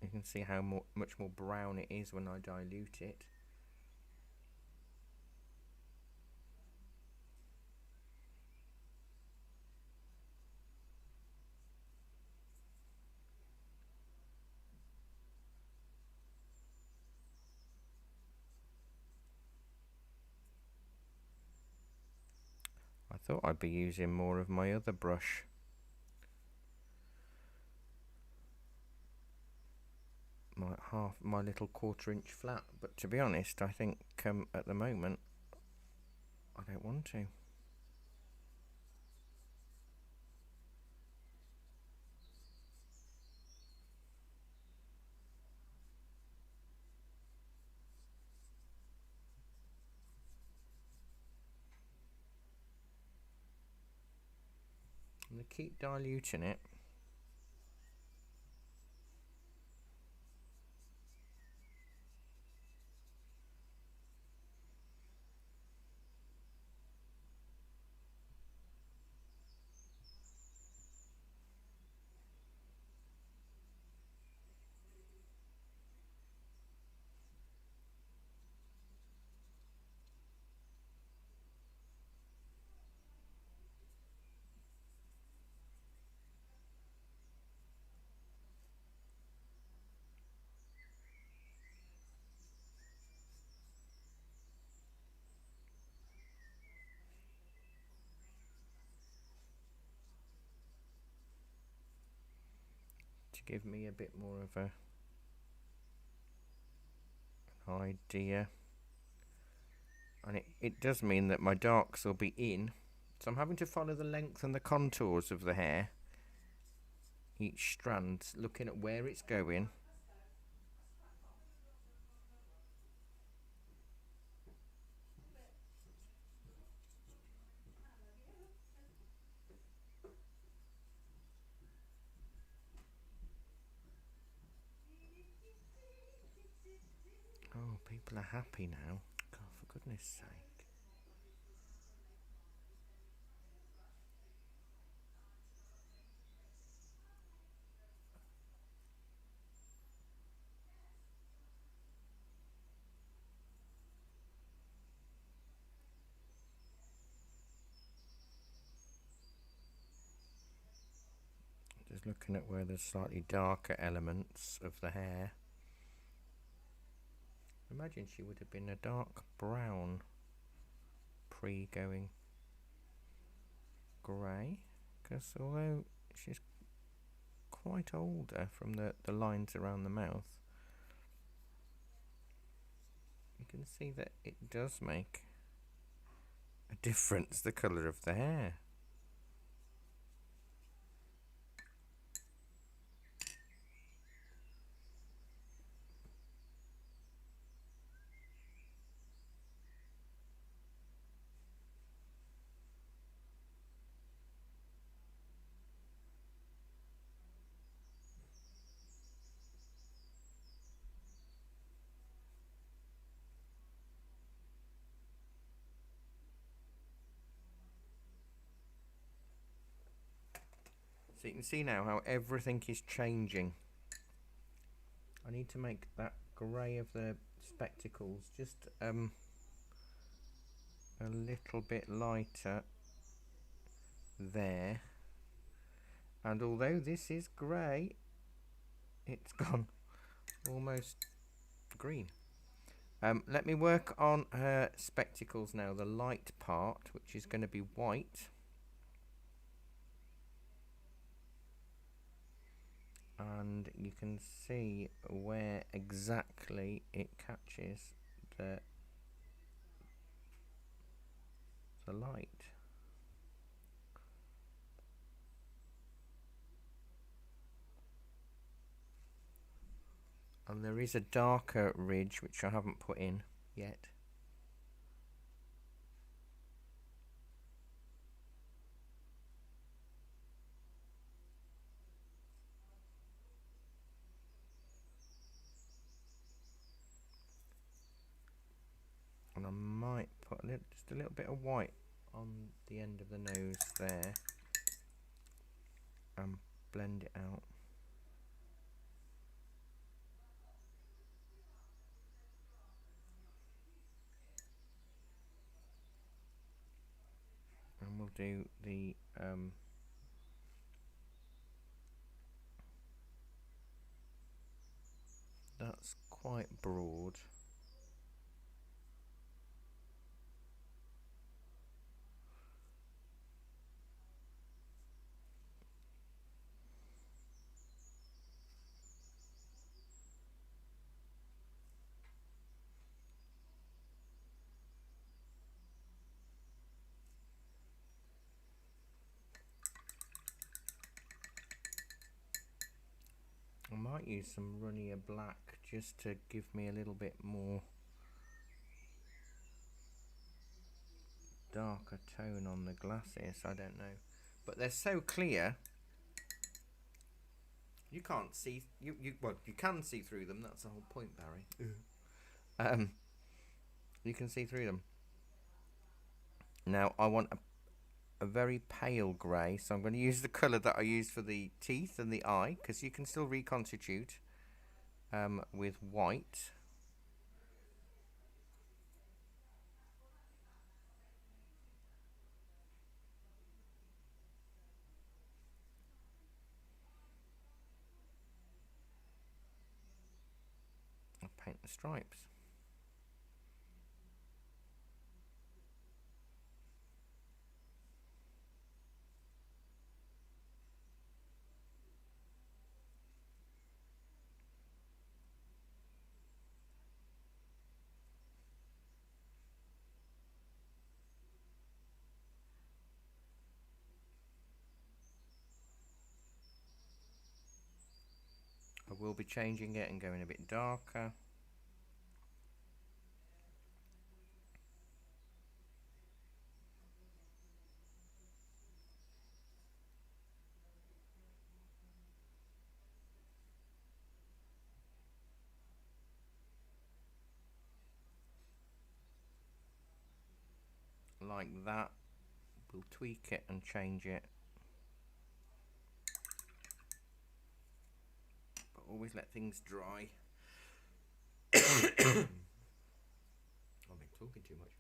You can see how much more brown it is when I dilute it. I thought I'd be using more of my other brush. My little 1/4 inch flat, but to be honest, I think at the moment I don't want to. I'm going to keep diluting it. To give me a bit more of an idea. And it does mean that my darks will be in, so I'm having to follow the length and the contours of the hair, each strand, looking at where it's going. Oh, people are happy now. God, for goodness sake. Just looking at where there's slightly darker elements of the hair. Imagine she would have been a dark brown pre-going grey, because although she's quite older from the lines around the mouth, you can see that it does make a difference, the colour of the hair. So you can see now how everything is changing. I need to make that grey of the spectacles just a little bit lighter there. And although this is grey, it's gone almost green. Let me work on her spectacles now, the light part, which is going to be white. And you can see where exactly it catches the light. And there is a darker ridge which I haven't put in yet. And I might put just a little bit of white on the end of the nose there and blend it out. And we'll do the that's quite broad. I might use some runnier black just to give me a little bit more darker tone on the glasses. I don't know, but they're so clear you can't see well, you can see through them. That's the whole point, Barry. You can see through them. Now I want a very pale grey, so I'm going to use the colour that I used for the teeth and the eye, because you can still reconstitute with white. I'll paint the stripes. I will be changing it and going a bit darker. Like that. We'll tweak it and change it. But always let things dry. I've been talking too much.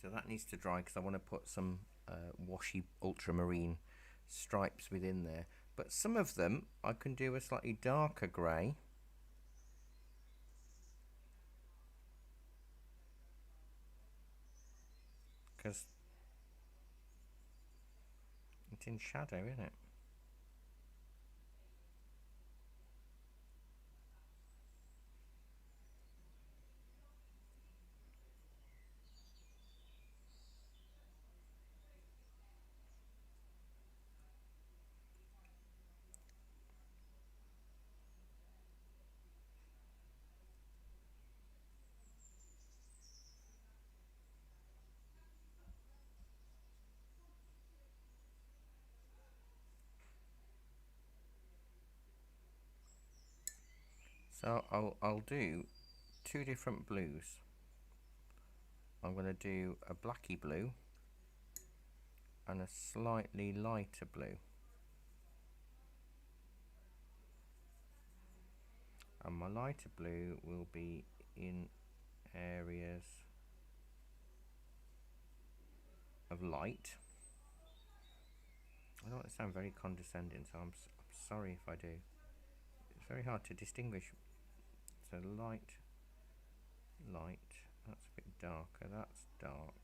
So that needs to dry because I want to put some washy ultramarine stripes within there. But some of them I can do a slightly darker grey. Because it's in shadow, isn't it? So I'll do two different blues. I'm going to do a blacky blue and a slightly lighter blue. And my lighter blue will be in areas of light. I don't want to sound very condescending, so I'm sorry if I do. It's very hard to distinguish. So light, light, that's a bit darker, that's dark.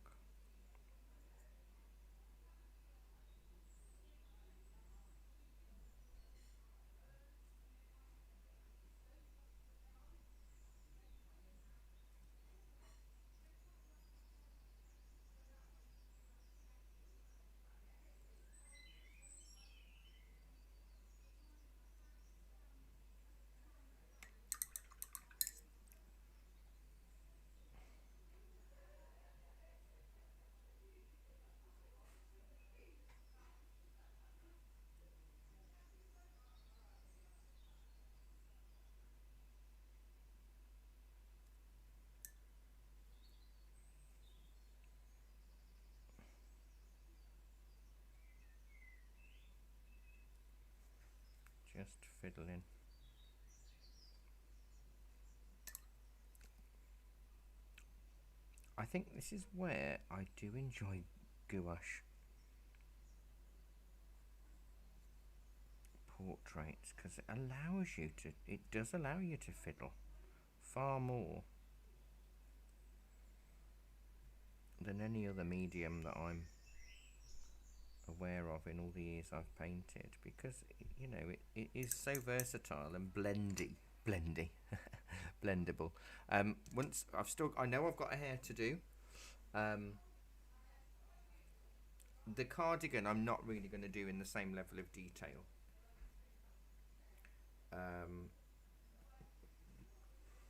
Just fiddling. I think this is where I do enjoy gouache portraits, because it does allow you to fiddle far more than any other medium that I'm aware of in all the years I've painted, because you know it is so versatile and blendy blendable. Once I know I've got a hair to do. The cardigan I'm not really going to do in the same level of detail.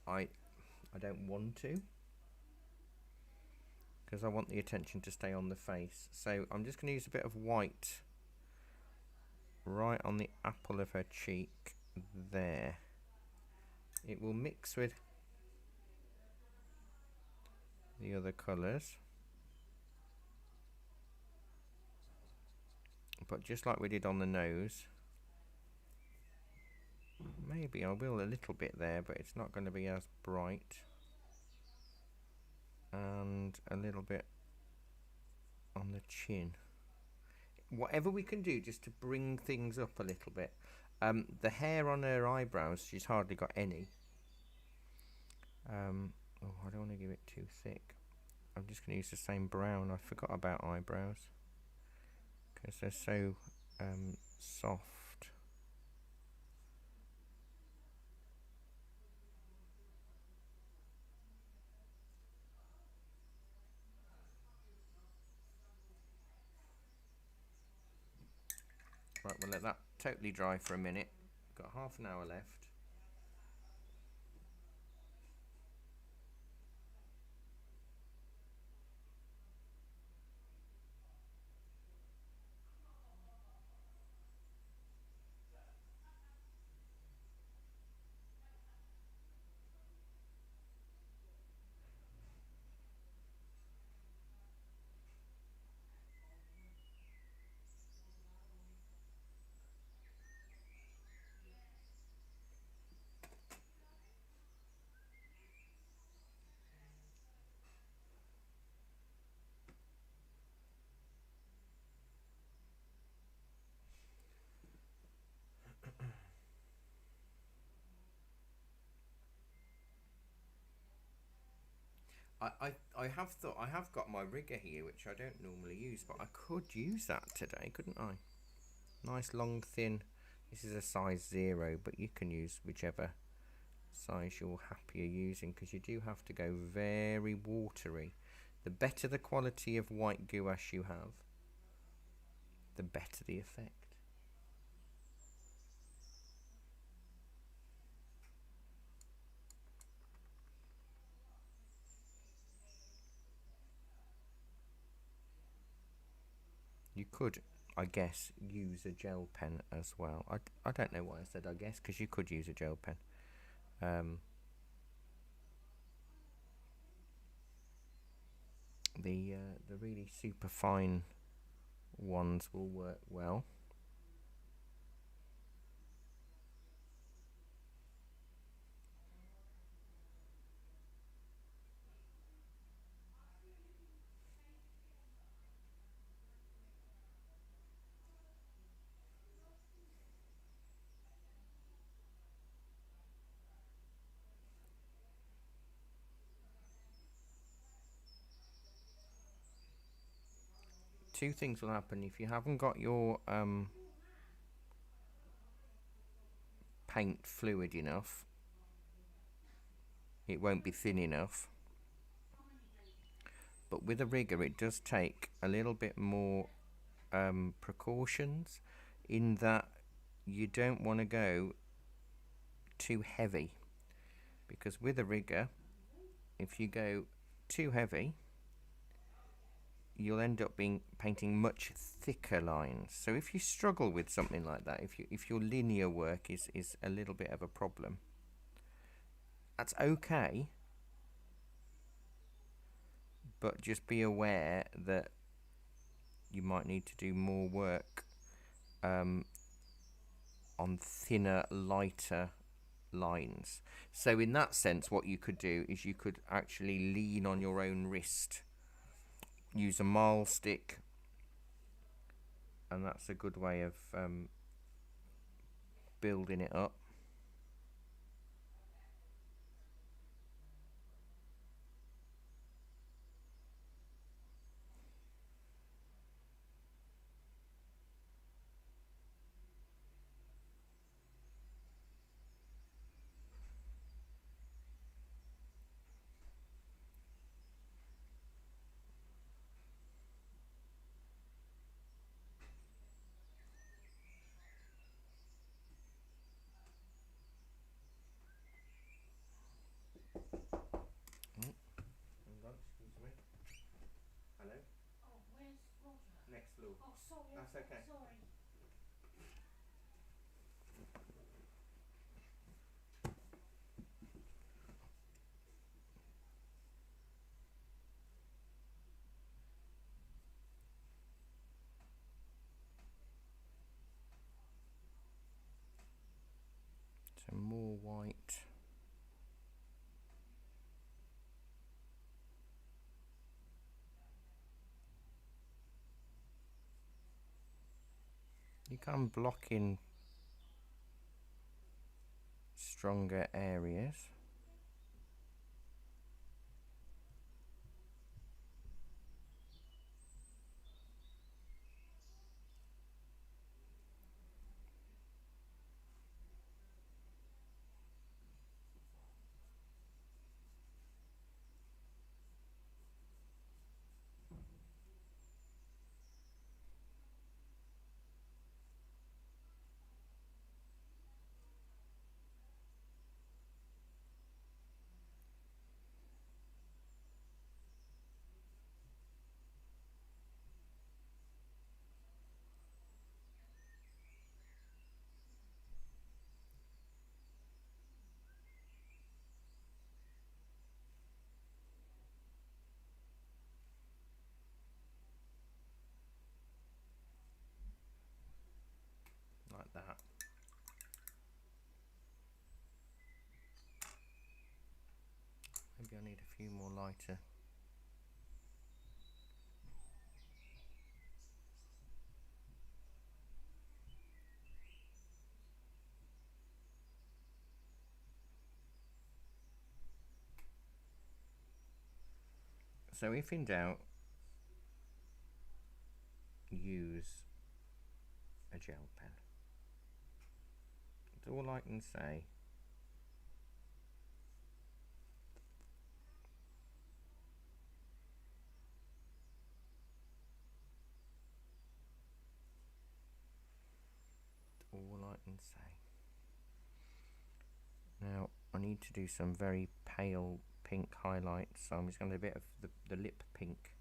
I don't want to, because I want the attention to stay on the face. So I'm just going to use a bit of white right on the apple of her cheek there. It will mix with the other colours, but just like we did on the nose, maybe I will a little bit there, but it's not going to be as bright, and a little bit on the chin. Whatever we can do just to bring things up a little bit. The hair on her eyebrows, she's hardly got any. Oh, I don't want to give it too thick. I'm just going to use the same brown. I forgot about eyebrows because they're so soft. Right, we'll let that totally dry for a minute. Got half an hour left. I have thought I have got my rigger here, which I don't normally use, but I could use that today, couldn't I? Nice long thin. This is a size 0, but you can use whichever size you're happier using, because you do have to go very watery. The better the quality of white gouache you have, the better the effect. You could, I guess, use a gel pen as well. I don't know why I said I guess, because you could use a gel pen. the really super fine ones will work well. Two things will happen if you haven't got your paint fluid enough. It won't be thin enough. But with a rigger, it does take a little bit more precautions, in that you don't want to go too heavy, because with a rigger, if you go too heavy, you'll end up painting much thicker lines. So if you struggle with something like that, if your linear work is a little bit of a problem, that's okay, but just be aware that you might need to do more work on thinner, lighter lines. So in that sense, what you could do is you could actually lean on your own wrist, use a mahl stick, and that's a good way of building it up. Excuse me. Hello? Oh, where's Roger? Next floor. Oh, sorry. That's okay. Sorry. So more white. You can block in stronger areas. Like that. Maybe I need a few more lighter. So if in doubt, use a gel pen. That's all I can say. That's all I can say. Now I need to do some very pale pink highlights, so I'm just going to do a bit of the lip pink.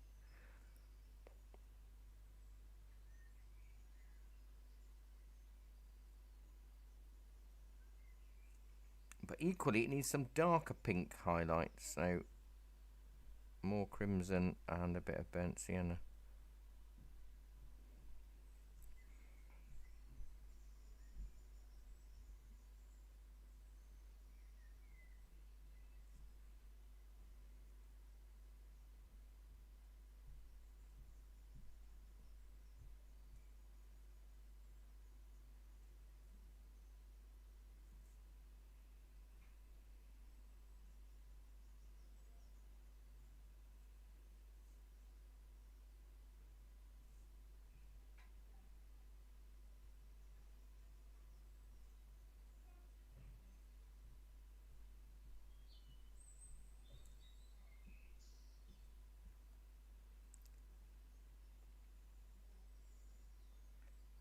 But But equally, it needs some darker pink highlights, so more crimson and a bit of burnt sienna.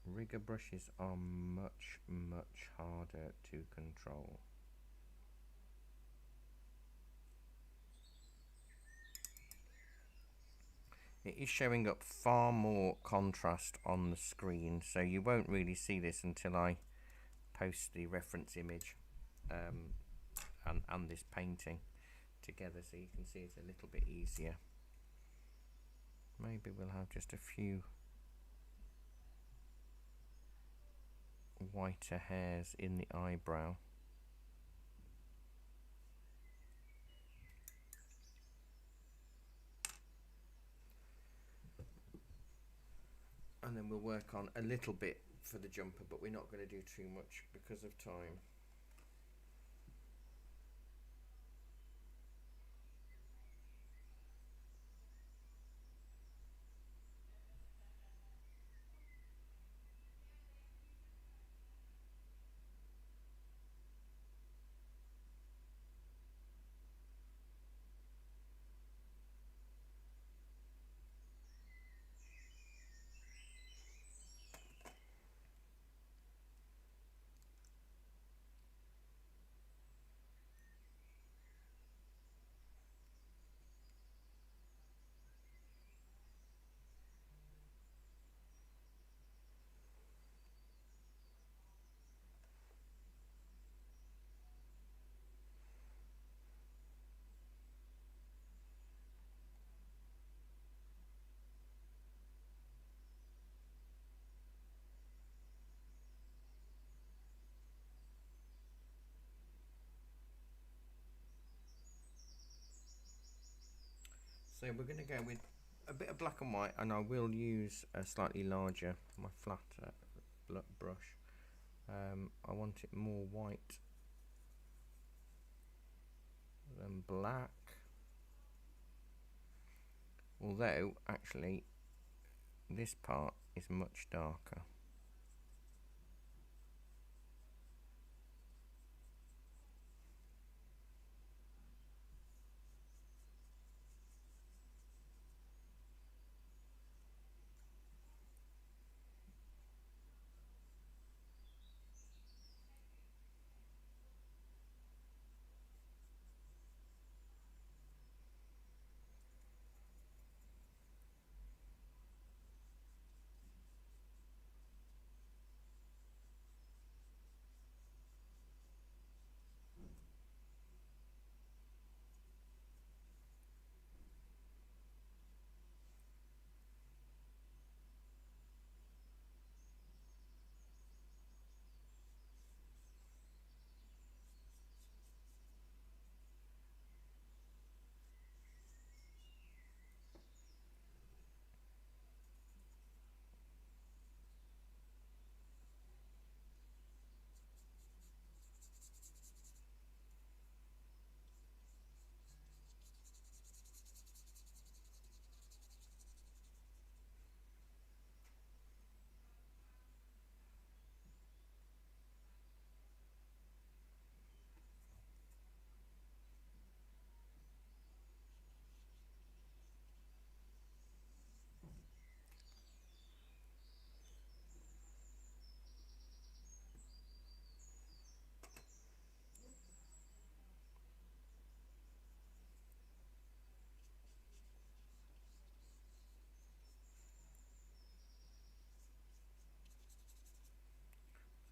Rigger brushes are much, much harder to control. It is showing up far more contrast on the screen, so you won't really see this until I post the reference image and this painting together, so you can see it a little bit easier. Maybe we'll have just a few whiter hairs in the eyebrow. And then we'll work on a little bit for the jumper, but we're not going to do too much because of time. So we're going to go with a bit of black and white, and I will use a slightly larger, my flat brush. I want it more white than black, although actually this part is much darker.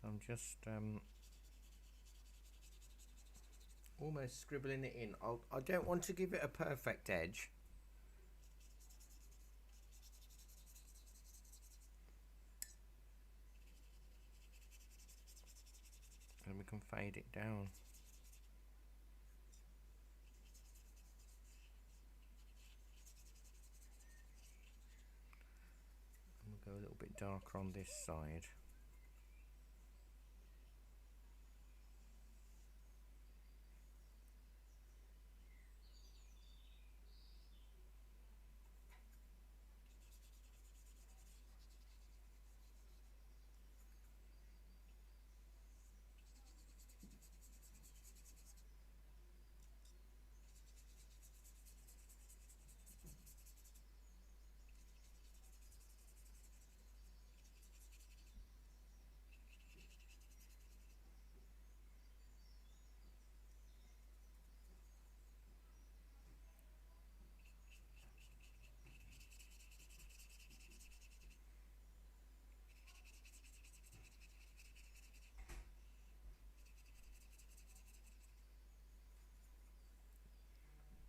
So I'm just almost scribbling it in. I don't want to give it a perfect edge. And we can fade it down. And we'll go a little bit darker on this side.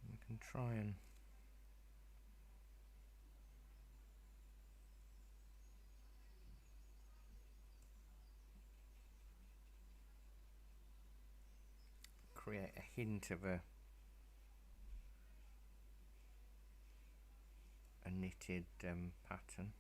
We can try and create a hint of a knitted pattern.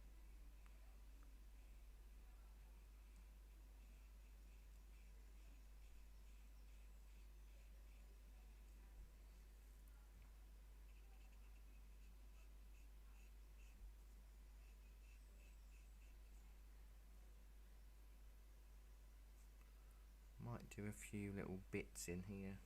Might do a few little bits in here.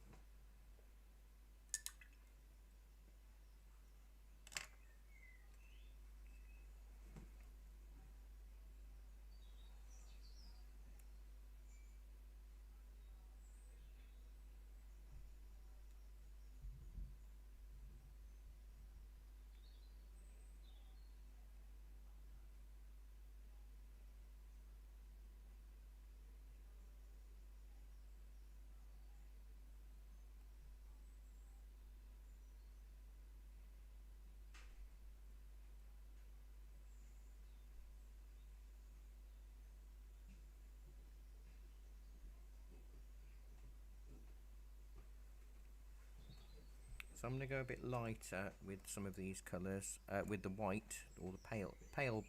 So I'm going to go a bit lighter with some of these colours, with the white or the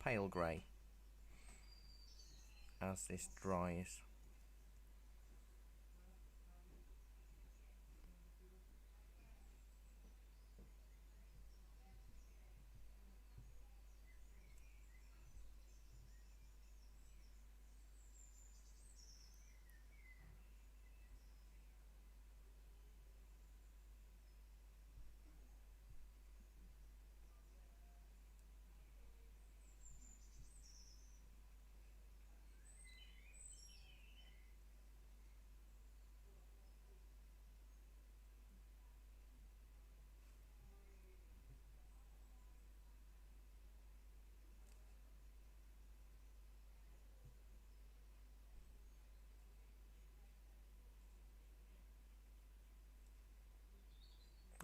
pale grey as this dries.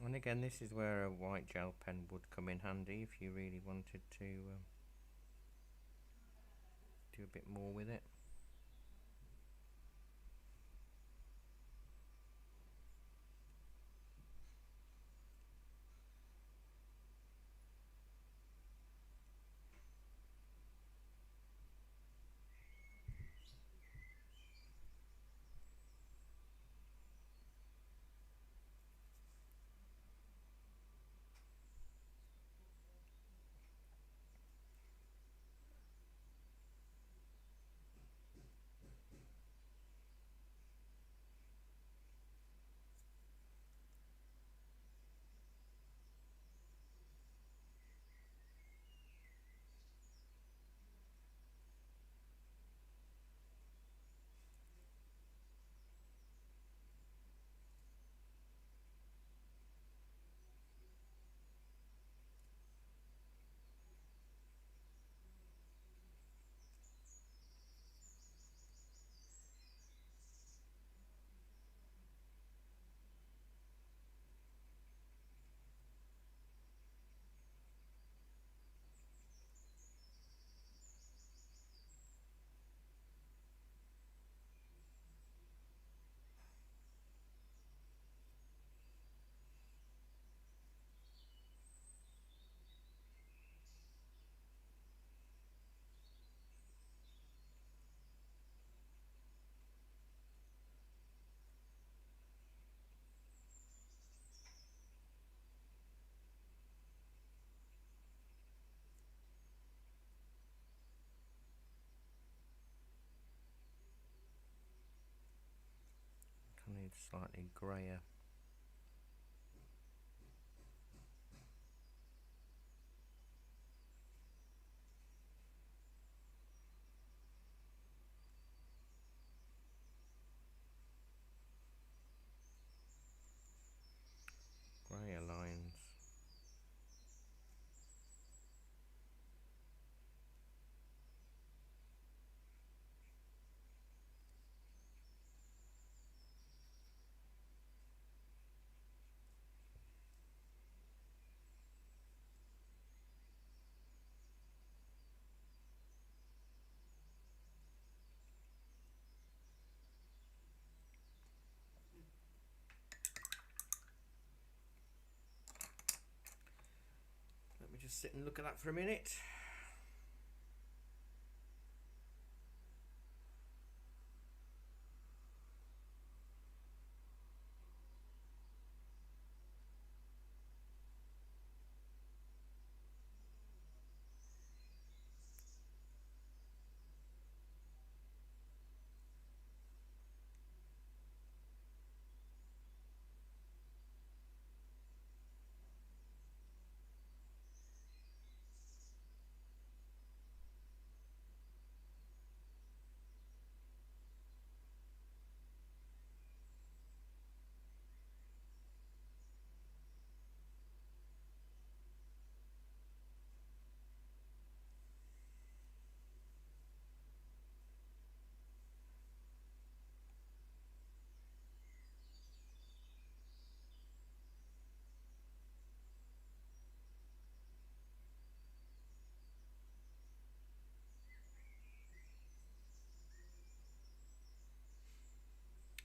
And again, this is where a white gel pen would come in handy if you really wanted to do a bit more with it. slightly grayer. Grayer lines. Let me just sit and look at that for a minute.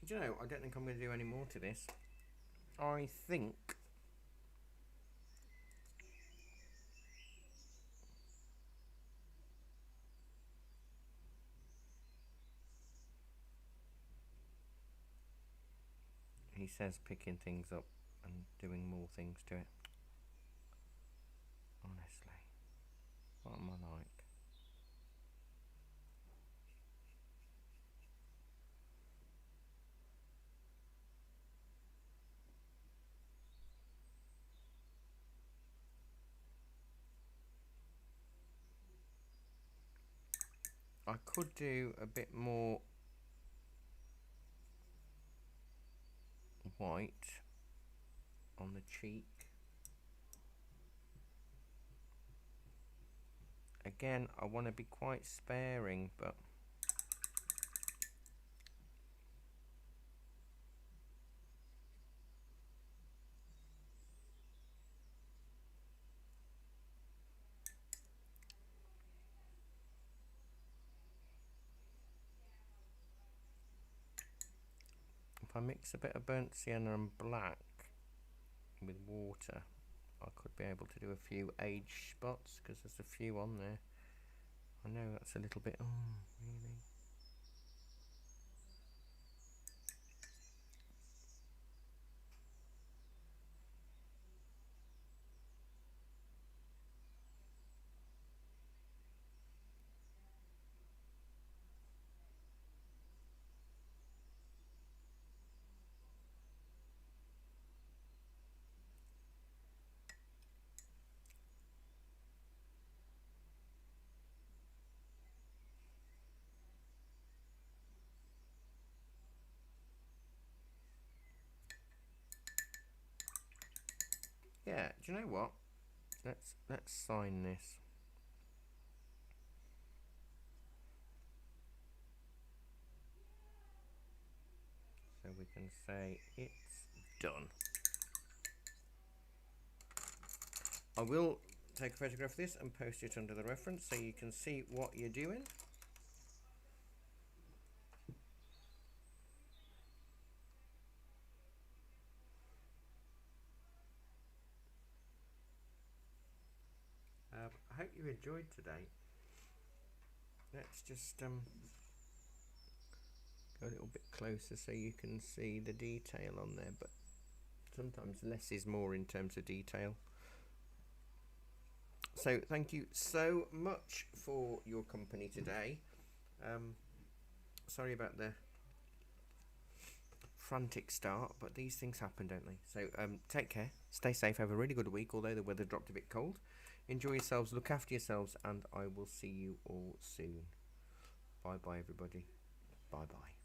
Do you know, I don't think I'm going to do any more to this. I think he says picking things up and doing more things to it. Honestly, what am I like? I could do a bit more white on the cheek. Again, I want to be quite sparing, but if I mix a bit of burnt sienna and black with water, I could be able to do a few age spots, because there's a few on there. I know that's a little bit, oh, really? Yeah, do you know what? Let's sign this. So we can say it's done. I will take a photograph of this and post it under the reference so you can see what you're doing. I hope you enjoyed today. Let's just go a little bit closer so you can see the detail on there, but sometimes less is more in terms of detail. So thank you so much for your company today. Sorry about the frantic start, but these things happen, don't they? So take care, stay safe, have a really good week, although the weather dropped a bit cold. Enjoy yourselves, look after yourselves, and I will see you all soon. Bye bye everybody. Bye bye.